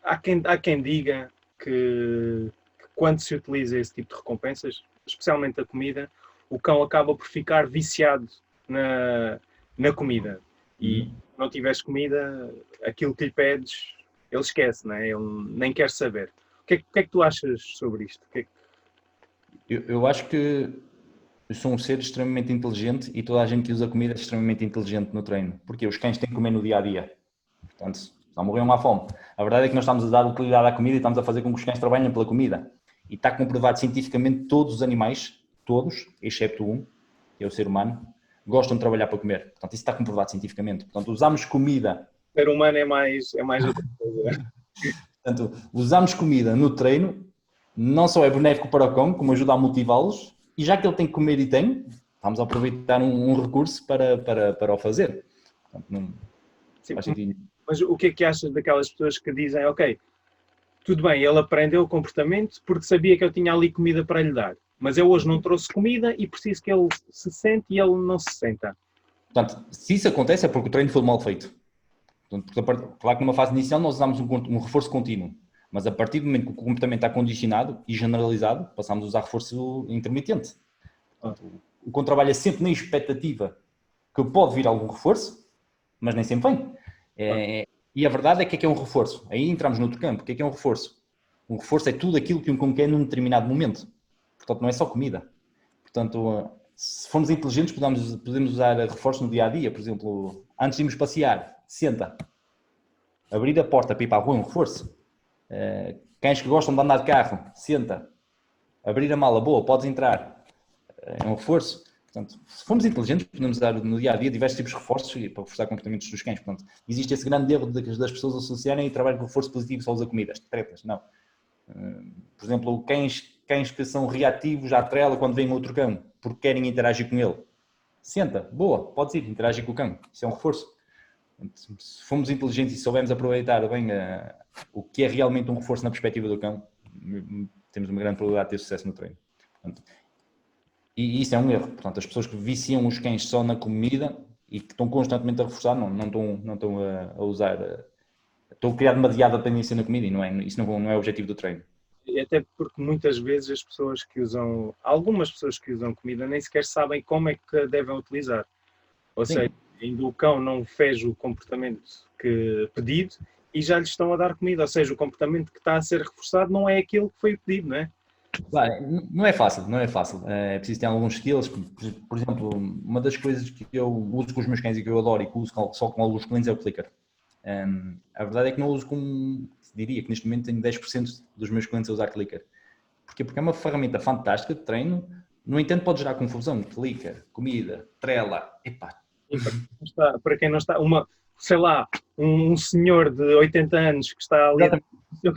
Há quem diga que quando se utiliza esse tipo de recompensas, especialmente a comida, o cão acaba por ficar viciado na comida. E não tiveres comida, aquilo que lhe pedes, ele esquece, não é? Ele nem quer saber. O que é que tu achas sobre isto? Eu acho que eu sou um ser extremamente inteligente e toda a gente que usa comida é extremamente inteligente no treino. Porque os cães têm que comer no dia a dia. Portanto, não morriam à fome. A verdade é que nós estamos a dar utilidade à comida e estamos a fazer com que os cães trabalhem pela comida. E está comprovado cientificamente todos os animais, todos, excepto um, que é o ser humano, gostam de trabalhar para comer. Portanto, isso está comprovado cientificamente. Portanto, usamos comida. O ser humano é mais outra coisa. Portanto, usamos comida no treino, não só é benéfico para o cão, como ajuda a motivá-los, e já que ele tem que comer e tem, vamos aproveitar um recurso para o fazer. Portanto, não Sim, faz sentido. mas o que é que achas daquelas pessoas que dizem, ok, tudo bem, ele aprendeu o comportamento porque sabia que eu tinha ali comida para lhe dar, mas eu hoje não trouxe comida e preciso que ele se sente e ele não se senta. Portanto, se isso acontece é porque o treino foi mal feito. Portanto, claro que numa fase inicial nós usamos um reforço contínuo, mas a partir do momento que o comportamento está condicionado e generalizado, passamos a usar reforço intermitente. Portanto, o cão trabalha sempre na expectativa que pode vir algum reforço, mas nem sempre vem. E a verdade é que é um reforço. Aí entramos no outro campo. O que é um reforço? Um reforço é tudo aquilo que um cão quer num determinado momento. Portanto, não é só comida. Portanto, se formos inteligentes, podemos usar reforços no dia a dia. Por exemplo, antes de irmos passear, senta. Abrir a porta para ir para a rua é um reforço. Cães que gostam de andar de carro, senta. Abrir a mala, boa, podes entrar. É um reforço. Portanto, se formos inteligentes, podemos dar no dia a dia diversos tipos de reforços para reforçar comportamentos dos cães. Portanto, existe esse grande erro das pessoas associarem e trabalhar com reforço positivo só usa comidas, tretas. Não. Por exemplo, cães que são reativos à trela quando vem outro cão, porque querem interagir com ele. Senta, boa, podes ir, interagir com o cão. Isso é um reforço. Se formos inteligentes e soubermos aproveitar bem o que é realmente um reforço na perspectiva do cão, temos uma grande probabilidade de ter sucesso no treino. Portanto, e isso é um erro. Portanto, as pessoas que viciam os cães só na comida e que estão constantemente a reforçar, não estão a usar. Estão a criar demasiada dependência na comida e isso não é o objetivo do treino. E até porque muitas vezes as pessoas que usam, algumas pessoas que usam comida nem sequer sabem como é que a devem utilizar. Ou Sim. seja, ainda o cão não fez o comportamento pedido e já lhe estão a dar comida. Ou seja, o comportamento que está a ser reforçado não é aquilo que foi pedido, não é? Claro, não é fácil, não é fácil. É preciso ter alguns skills. Por exemplo, uma das coisas que eu uso com os meus cães e que eu adoro e que uso só com alguns clientes é o clicker. A verdade é que não uso diria que neste momento tenho 10% dos meus clientes a usar clicker. Porquê? Porque é uma ferramenta fantástica de treino, No entanto, pode gerar confusão, clicker, comida, trela, epá. E para quem não está, sei lá, um senhor de 80 anos que está ali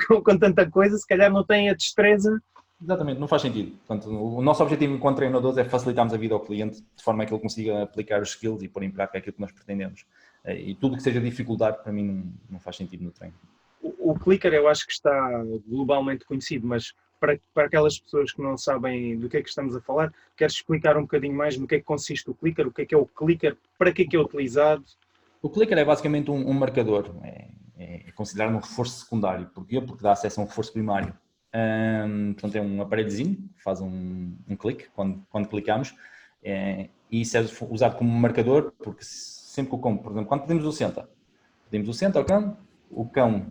com tanta coisa, se calhar não tem a destreza. Exatamente, não faz sentido. Portanto, o nosso objetivo enquanto treinadores é facilitarmos a vida ao cliente de forma a que ele consiga aplicar os skills e pôr em prática aquilo que nós pretendemos. E tudo que seja dificuldade, para mim, não faz sentido no treino. O clicker eu acho que está globalmente conhecido, mas para aquelas pessoas que não sabem do que é que estamos a falar, queres explicar um bocadinho mais no que é que consiste o clicker, o que é o clicker, para que é utilizado? O clicker é basicamente um marcador, é considerado um reforço secundário. Porquê? Porque dá acesso a um reforço primário. Portanto, é um aparelhozinho que faz um clique quando clicamos, e isso é usado como marcador, porque sempre que o cão, por exemplo, quando pedimos o senta ao cão, o cão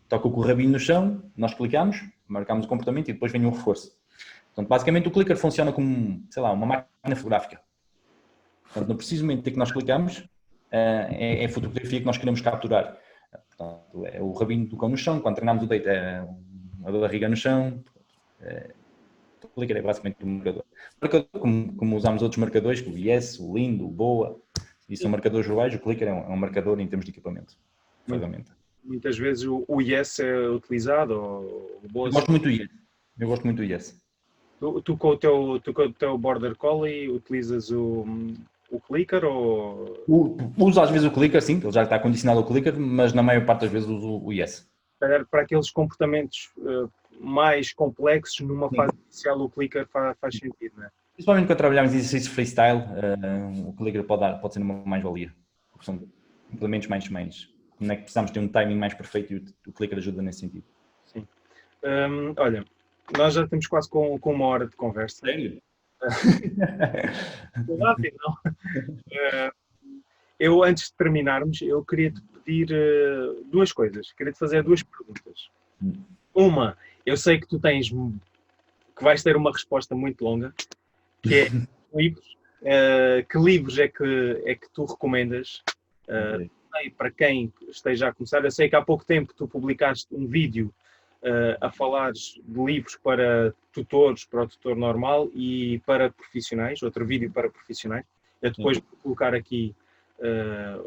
toca com o rabinho no chão, nós clicamos, marcamos o comportamento e depois vem um reforço. Portanto, basicamente o clicker funciona como, sei lá, uma máquina fotográfica. Portanto, no preciso momento em que nós clicamos, é a fotografia que nós queremos capturar. Portanto, é o rabinho do cão no chão, quando treinamos o deito é a barriga no chão. O clicker é basicamente um marcador. Como usamos outros marcadores, o Yes, o Lindo, o Boa, e são marcadores verbais, o clicker é um marcador em termos de equipamento, ferramenta. Muitas vezes o Yes é utilizado, ou o Boa. Eu gosto muito do Yes. Eu gosto muito do Yes. Tu com o teu Border Collie utilizas o clicker ou... Uso às vezes o clicker, sim, ele já está condicionado ao clicker, mas na maior parte das vezes uso o Yes. Para aqueles comportamentos mais complexos, numa fase inicial o clicker faz sentido, não é? Principalmente quando trabalhamos em exercício freestyle, o clicker pode ser uma mais-valia. São complementos mais como é que precisamos ter um timing mais perfeito e o clicker ajuda nesse sentido. Sim. Olha, nós já estamos quase com 1 hora de conversa. Sério? Rápido, não? Eu, antes de terminarmos, eu queria te pedir 2 coisas. Queria te fazer 2 perguntas. Uma, eu sei que tu tens, que vais ter uma resposta muito longa, que é livros. Que livros é que tu recomendas para quem esteja a começar? Eu sei que há pouco tempo tu publicaste um vídeo a falar de livros para tutores, para o tutor normal e para profissionais, outro vídeo para profissionais. Eu depois vou colocar aqui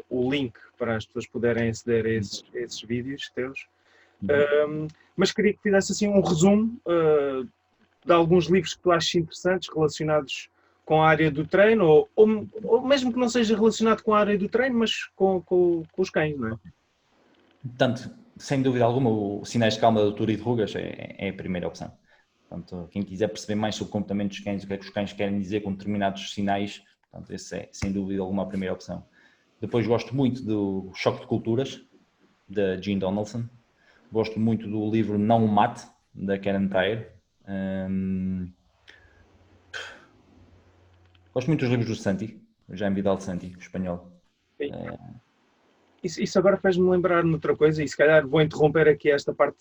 o link para as pessoas poderem aceder a esses vídeos teus. Mas queria que fizesse assim um resumo de alguns livros que tu achas interessantes relacionados com a área do treino, ou mesmo que não seja relacionado com a área do treino, mas com os cães, não é? Portanto, sem dúvida alguma, o Sinais de Calma da Doutora e de Rugas é a primeira opção. Portanto, quem quiser perceber mais sobre o comportamento dos cães, o que é que os cães querem dizer com determinados sinais, portanto, esse é, sem dúvida alguma, a primeira opção. Depois gosto muito do Choque de Culturas, da Jean Donaldson. Gosto muito do livro Não o Mate, da Karen Pryor. Gosto muito dos livros do Santi, Jaime Vidal Santi, espanhol. Isso agora fez-me lembrar noutra coisa, e se calhar vou interromper aqui esta parte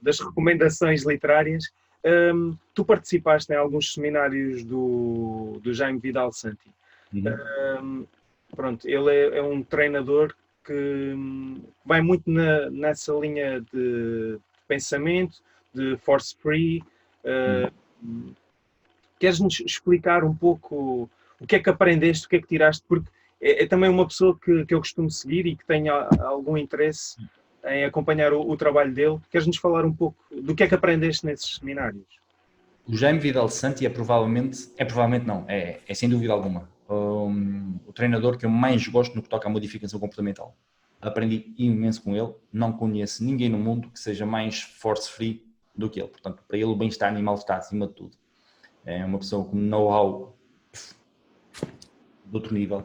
das recomendações literárias. Tu participaste em alguns seminários do Jaime Vidal Santi. Pronto, ele é um treinador que vai muito nessa linha de pensamento, de force free. Queres-nos explicar um pouco o que é que aprendeste, o que é que tiraste? Porque é também uma pessoa que eu costumo seguir e que tenha algum interesse em acompanhar o trabalho dele. Queres-nos falar um pouco do que é que aprendeste nesses seminários? O Jaime Vidal Santi é sem dúvida alguma, o treinador que eu mais gosto no que toca à modificação comportamental. Aprendi imenso com ele, não conheço ninguém no mundo que seja mais force free do que ele. Portanto, para ele o bem-estar animal está acima de tudo. É uma pessoa com know-how de outro nível,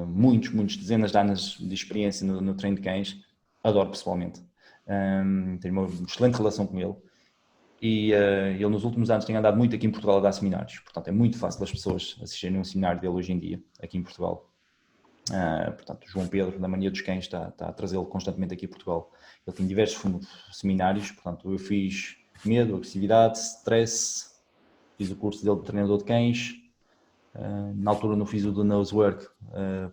muitos dezenas de anos de experiência no treino de cães, adoro pessoalmente. Tenho uma excelente relação com ele. E ele nos últimos anos tem andado muito aqui em Portugal a dar seminários, portanto é muito fácil as pessoas assistirem a um seminário dele hoje em dia, aqui em Portugal. Portanto, o João Pedro, da Mania dos Cães, está a trazê-lo constantemente aqui em Portugal. Ele tem diversos seminários, portanto eu fiz medo, agressividade, stress, fiz o curso dele de treinador de cães. Na altura não fiz o do Nosework,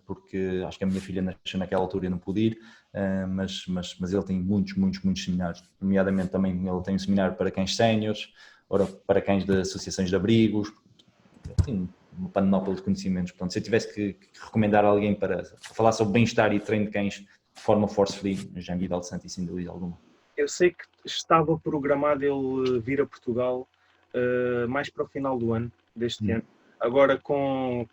porque acho que a minha filha nasceu naquela altura e não pude ir, mas ele tem muitos seminários, nomeadamente também ele tem um seminário para cães séniores, ora para cães de associações de abrigos, tem uma panóplia de conhecimentos. Portanto, se eu tivesse que recomendar a alguém para falar sobre bem-estar e treino de cães de forma force-free, Jean Vidal Santos, sem dúvida alguma. Eu sei que estava programado ele vir a Portugal mais para o final do ano, deste ano. Agora com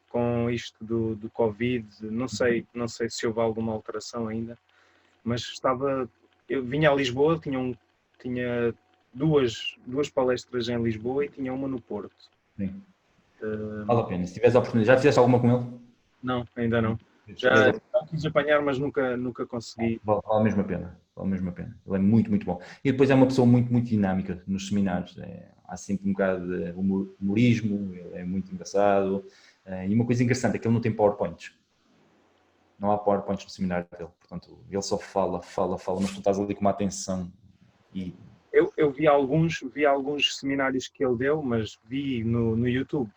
isto do Covid, não sei se houve alguma alteração ainda, mas eu vinha a Lisboa, tinha duas palestras em Lisboa e tinha uma no Porto. Sim. Vale a pena, se tiveres a oportunidade. Já fizeste alguma com ele? Não, ainda não. Já quis apanhar, mas nunca consegui. Vale a mesma pena, vale a mesma pena. Ele é muito, muito bom. E depois é uma pessoa muito, muito dinâmica nos seminários. Há sempre um bocado de humorismo, ele é muito engraçado. E uma coisa interessante é que ele não tem PowerPoints. Não há PowerPoints no seminário dele. Portanto, ele só fala, mas tu estás ali com uma atenção. E... Eu vi alguns seminários que ele deu, mas vi no YouTube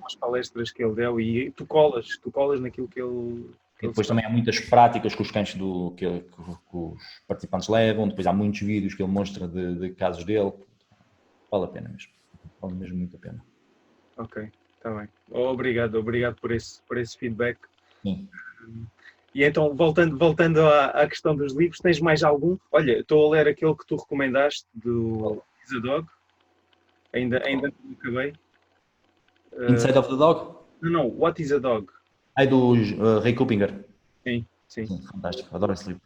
as palestras que ele deu e tu colas naquilo que ele... E depois também há muitas práticas que os cães que os participantes levam, depois há muitos vídeos que ele mostra de casos dele. Vale a pena mesmo. Vale mesmo muito a pena. Ok, está bem. Obrigado por esse feedback. Sim. E então, voltando à questão dos livros, tens mais algum? Olha, estou a ler aquele que tu recomendaste, do Is a Dog. Ainda não acabei. Inside of the Dog? Não, What is a Dog? É do Ray Kupinger. Sim. Fantástico, adoro esse livro.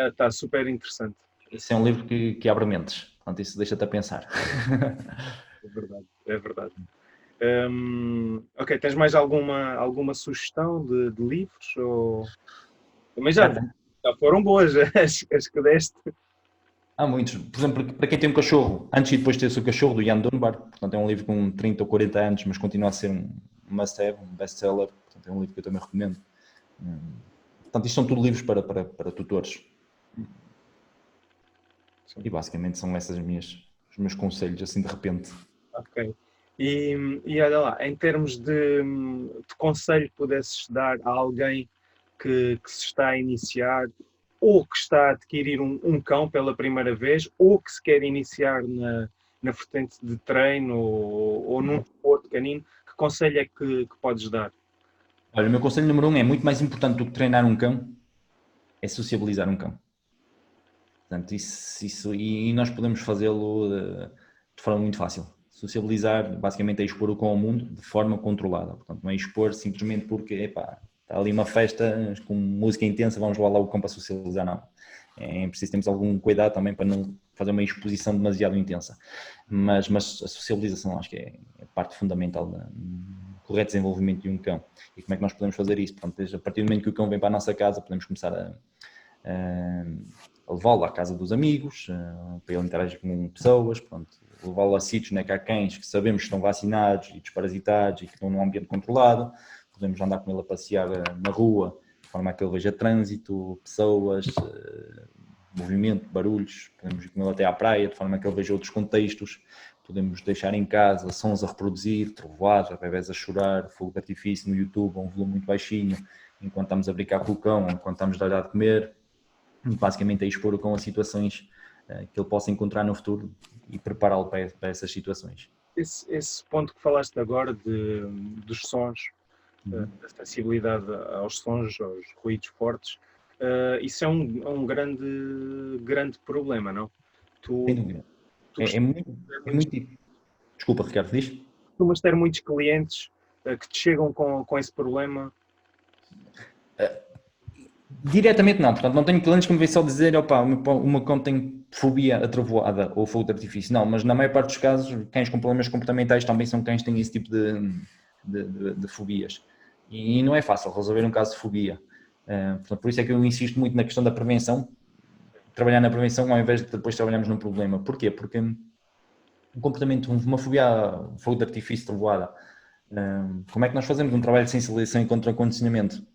Está super interessante. Esse é um livro que abre mentes, portanto isso deixa-te a pensar. É verdade. Ok, tens mais alguma sugestão de livros? Mas já foram boas as que deste. Há muitos. Por exemplo, para quem tem um cachorro, antes e depois de ter o seu cachorro, do Ian Dunbar, portanto é um livro com 30 ou 40 anos, mas continua a ser um must-have, um best-seller, portanto é um livro que eu também recomendo. Portanto, isto são tudo livros para tutores. Sim. E basicamente são esses os meus conselhos, assim de repente. Ok. E olha lá, em termos de conselho que pudesses dar a alguém que se está a iniciar ou que está a adquirir um cão pela primeira vez ou que se quer iniciar na vertente de treino ou num desporto canino, que conselho é que podes dar? Olha, o meu conselho número 1 é muito mais importante do que treinar um cão, é sociabilizar um cão. Portanto, isso e nós podemos fazê-lo de forma muito fácil. Sociabilizar, basicamente, é expor o cão ao mundo de forma controlada. Portanto, não é expor simplesmente porque, está ali uma festa com música intensa, vamos lá o cão para socializar, não. É preciso termos algum cuidado também para não fazer uma exposição demasiado intensa. Mas a socialização acho que é parte fundamental do correto desenvolvimento de um cão. E como é que nós podemos fazer isso? Portanto, a partir do momento que o cão vem para a nossa casa, podemos começar a levá-lo à casa dos amigos, para ele interagir com pessoas, levá-lo a sítios onde há cães que sabemos que estão vacinados e desparasitados e que estão num ambiente controlado. Podemos andar com ele a passear na rua, de forma a que ele veja trânsito, pessoas, movimento, barulhos. Podemos ir com ele até à praia, de forma a que ele veja outros contextos. Podemos deixar em casa sons a reproduzir, trovoadas, bebés a chorar, fogo de artifício no YouTube a um volume muito baixinho, enquanto estamos a brincar com o cão, enquanto estamos a dar de comer. Basicamente é expor o cão a situações que ele possa encontrar no futuro e prepará-lo para essas situações. Esse ponto que falaste agora dos sons, da sensibilidade aos sons, aos ruídos fortes, isso é um grande problema, não? Sem dúvida. É muito... Desculpa, Ricardo, diz? Costumas ter muitos clientes que te chegam com esse problema? Diretamente não, portanto não tenho clientes que me vêm só dizer o meu cão tem fobia a trovoada ou fogo de artifício, não, mas na maior parte dos casos cães com problemas comportamentais também são cães que têm esse tipo de fobias e não é fácil resolver um caso de fobia, portanto, por isso é que eu insisto muito na questão da prevenção, trabalhar na prevenção ao invés de depois trabalharmos num problema. Porquê? Porque um comportamento, uma fobia a fogo de artifício, trovoada, como é que nós fazemos um trabalho de sensibilização e contra-condicionamento?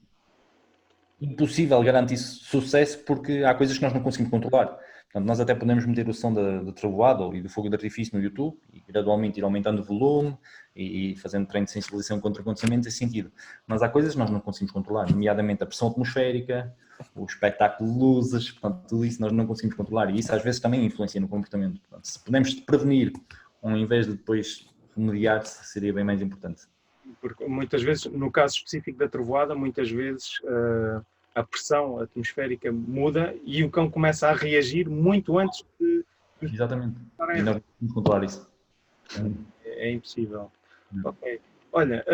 Impossível garantir sucesso porque há coisas que nós não conseguimos controlar. Portanto, nós até podemos meter o som da trovoada e do fogo de artifício no YouTube e gradualmente ir aumentando o volume e fazendo treino de sensibilização contra condicionamento nesse sentido. Mas há coisas que nós não conseguimos controlar, nomeadamente a pressão atmosférica, o espectáculo de luzes, portanto, tudo isso nós não conseguimos controlar e isso às vezes também influencia no comportamento. Portanto, se podemos prevenir ao invés de depois remediar, seria bem mais importante. porque muitas vezes, no caso específico da trovoada, muitas vezes a pressão atmosférica muda e o cão começa a reagir muito antes de Exatamente. estar E em nós vamos controlar isso. é impossível. Ok. Olha,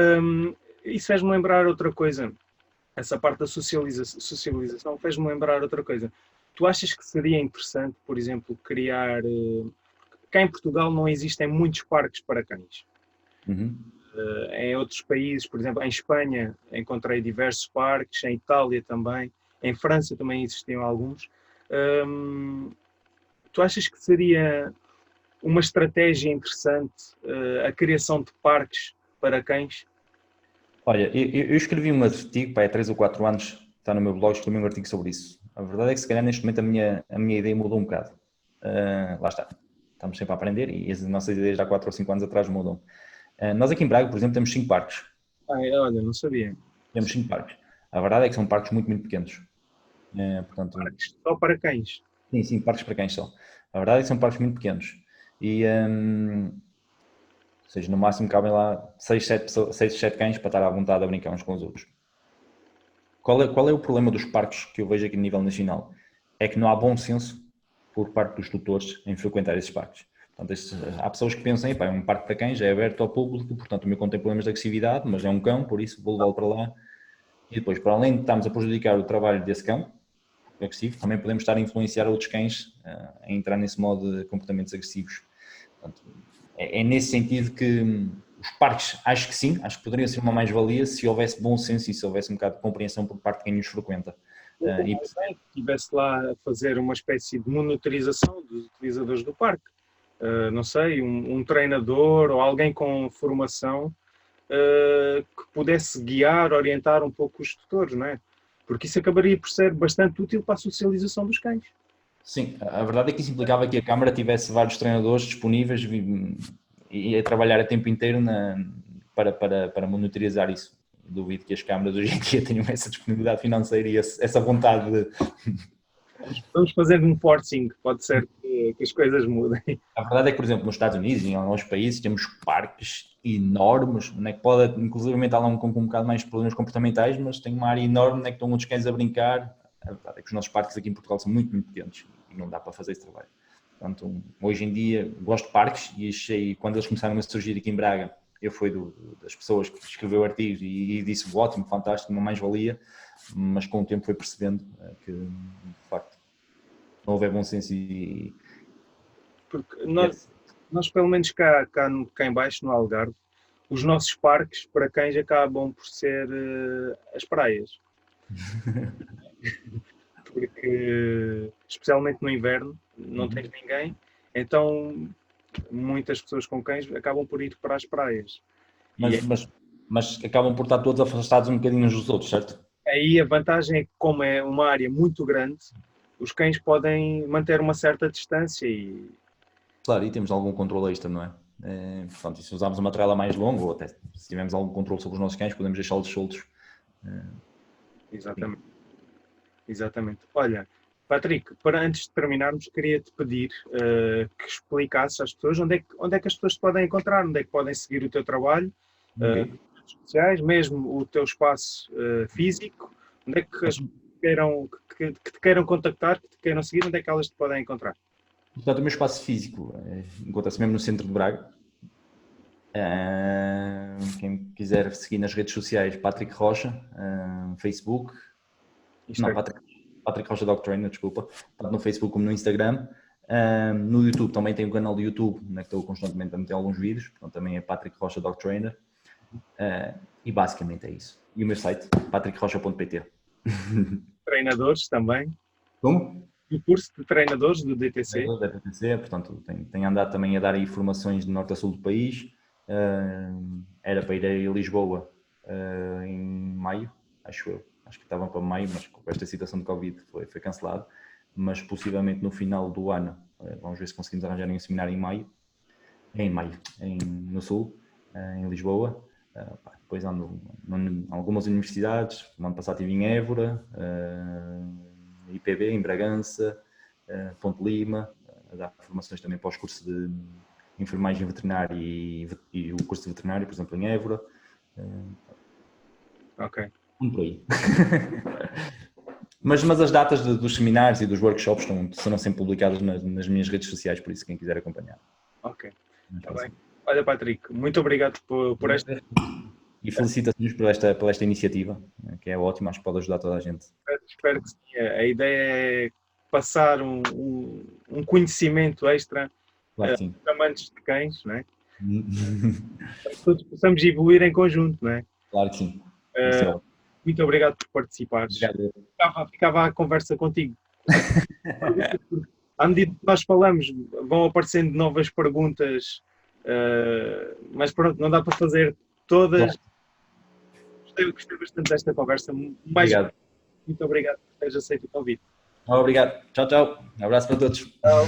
isso fez-me lembrar outra coisa. Essa parte da socialização fez-me lembrar outra coisa. Tu achas que seria interessante, por exemplo, criar. Cá em Portugal não existem muitos parques para cães. Uhum. Em outros países, por exemplo, em Espanha, encontrei diversos parques, em Itália também, em França também existiam alguns. Tu achas que seria uma estratégia interessante a criação de parques para cães? Olha, eu escrevi um artigo, pá, há 3 ou 4 anos, está no meu blog, escrevi um artigo sobre isso. A verdade é que se calhar neste momento a minha ideia mudou um bocado. Lá está, estamos sempre a aprender e as nossas ideias há 4 ou 5 anos atrás mudam. Nós aqui em Braga, por exemplo, temos 5 parques. Olha, não sabia. Temos 5 parques. A verdade é que são parques muito, muito pequenos. Portanto, Parques só para cães. sim, parques para cães só. A verdade é que são parques muito pequenos. E, ou seja, no máximo cabem lá 6, 7 cães para estar à vontade a brincar uns com os outros. Qual é o problema dos parques que eu vejo aqui a nível nacional? É que não há bom senso por parte dos tutores em frequentar esses parques. Portanto, há pessoas que pensam, é um parque para cães, é aberto ao público, portanto o meu cão tem problemas de agressividade, mas é um cão, por isso vou levá-lo para lá. E depois, para além de estarmos a prejudicar o trabalho desse cão agressivo, também podemos estar a influenciar outros cães a entrar nesse modo de comportamentos agressivos. Portanto, é nesse sentido que os parques, acho que sim, acho que poderia ser uma mais-valia se houvesse bom senso e se houvesse um bocado de compreensão por parte de quem os frequenta. Ou alguém que estivesse lá a fazer uma espécie de monitorização dos utilizadores do parque. Não sei, um treinador ou alguém com formação que pudesse guiar, orientar um pouco os tutores, não é? Porque isso acabaria por ser bastante útil para a socialização dos cães. Sim, a verdade é que isso implicava que a Câmara tivesse vários treinadores disponíveis e a trabalhar a tempo inteiro para monitorizar isso. Duvido que as câmaras hoje em dia tenham essa disponibilidade financeira e essa vontade de... Vamos fazer um forcing, pode ser que as coisas mudem. A verdade é que, por exemplo, nos Estados Unidos e em alguns países temos parques enormes, onde é que pode, inclusive, estar lá com um bocado mais de problemas comportamentais, mas tem uma área enorme onde é que estão outros cães a brincar. A verdade é que os nossos parques aqui em Portugal são muito, muito pequenos e não dá para fazer esse trabalho. Portanto, hoje em dia gosto de parques e achei, quando eles começaram a surgir aqui em Braga, eu fui das pessoas que escreveu artigos e disse ótimo, fantástico, uma mais-valia, mas com o tempo foi percebendo que, de facto, não houve bom senso e... Porque nós pelo menos cá em baixo, no Algarve, os nossos parques para cães acabam por ser as praias. Porque, especialmente no inverno, não tens ninguém, então muitas pessoas com cães acabam por ir para as praias. Mas acabam por estar todos afastados um bocadinho uns dos outros, certo? Aí a vantagem é que, como é uma área muito grande, os cães podem manter uma certa distância e Claro, e temos algum controle extra, não é? Portanto, e se usarmos uma trela mais longa, ou até se tivermos algum controle sobre os nossos cães, podemos deixá-los soltos. exatamente. Exatamente. Olha, Patrick, para antes de terminarmos, queria-te pedir que explicasse às pessoas onde é que as pessoas te podem encontrar, onde é que podem seguir o teu trabalho, Okay. redes sociais, mesmo o teu espaço físico, onde é que as pessoas que te queiram contactar, que te queiram seguir, onde é que elas te podem encontrar? Portanto, o meu espaço físico encontra-se mesmo no centro de Braga. Quem quiser seguir nas redes sociais, Patrick Rocha, Facebook. Não, Patrick Rocha Dog Trainer, desculpa. Tanto no Facebook como no Instagram. No YouTube também tem um canal do YouTube, onde estou constantemente a meter alguns vídeos. Portanto, também é Patrick Rocha Dog Trainer. E basicamente é isso. E o meu site, patrickrocha.pt. Treinadores também. Como? O curso de treinadores do DTC. Da PTC, portanto, tenho andado também a dar aí formações de norte a sul do país. Era para ir a Lisboa em maio, acho eu. Acho que estavam para maio, mas com esta situação de Covid foi cancelado. Mas possivelmente no final do ano, vamos ver se conseguimos arranjar um seminário em maio, no sul, em Lisboa. Depois ando em algumas universidades. No ano passado estive em Évora, IPB, em Bragança, Ponte Lima, a dar formações também para os cursos de enfermagem veterinária e o curso de veterinário, por exemplo, em Évora. Ok. Por aí. Mas as datas dos seminários e dos workshops serão sempre publicadas nas minhas redes sociais, por isso quem quiser acompanhar. Ok. Está bem. Olha, Patrick, muito obrigado por esta. E felicitações por esta iniciativa, que é ótima, acho que pode ajudar toda a gente. Espero que sim. A ideia é passar um conhecimento extra Claro que sim. aos amantes de cães, não é? Para que todos possamos evoluir em conjunto, não é? Claro que sim. Muito obrigado por participares. Ficava a conversa contigo. À medida que nós falamos, vão aparecendo novas perguntas, mas pronto, não dá para fazer todas. Gostei bastante desta conversa. Obrigado. Muito obrigado por teres aceito o convite. Obrigado. Tchau, tchau. Um abraço para todos. Tchau.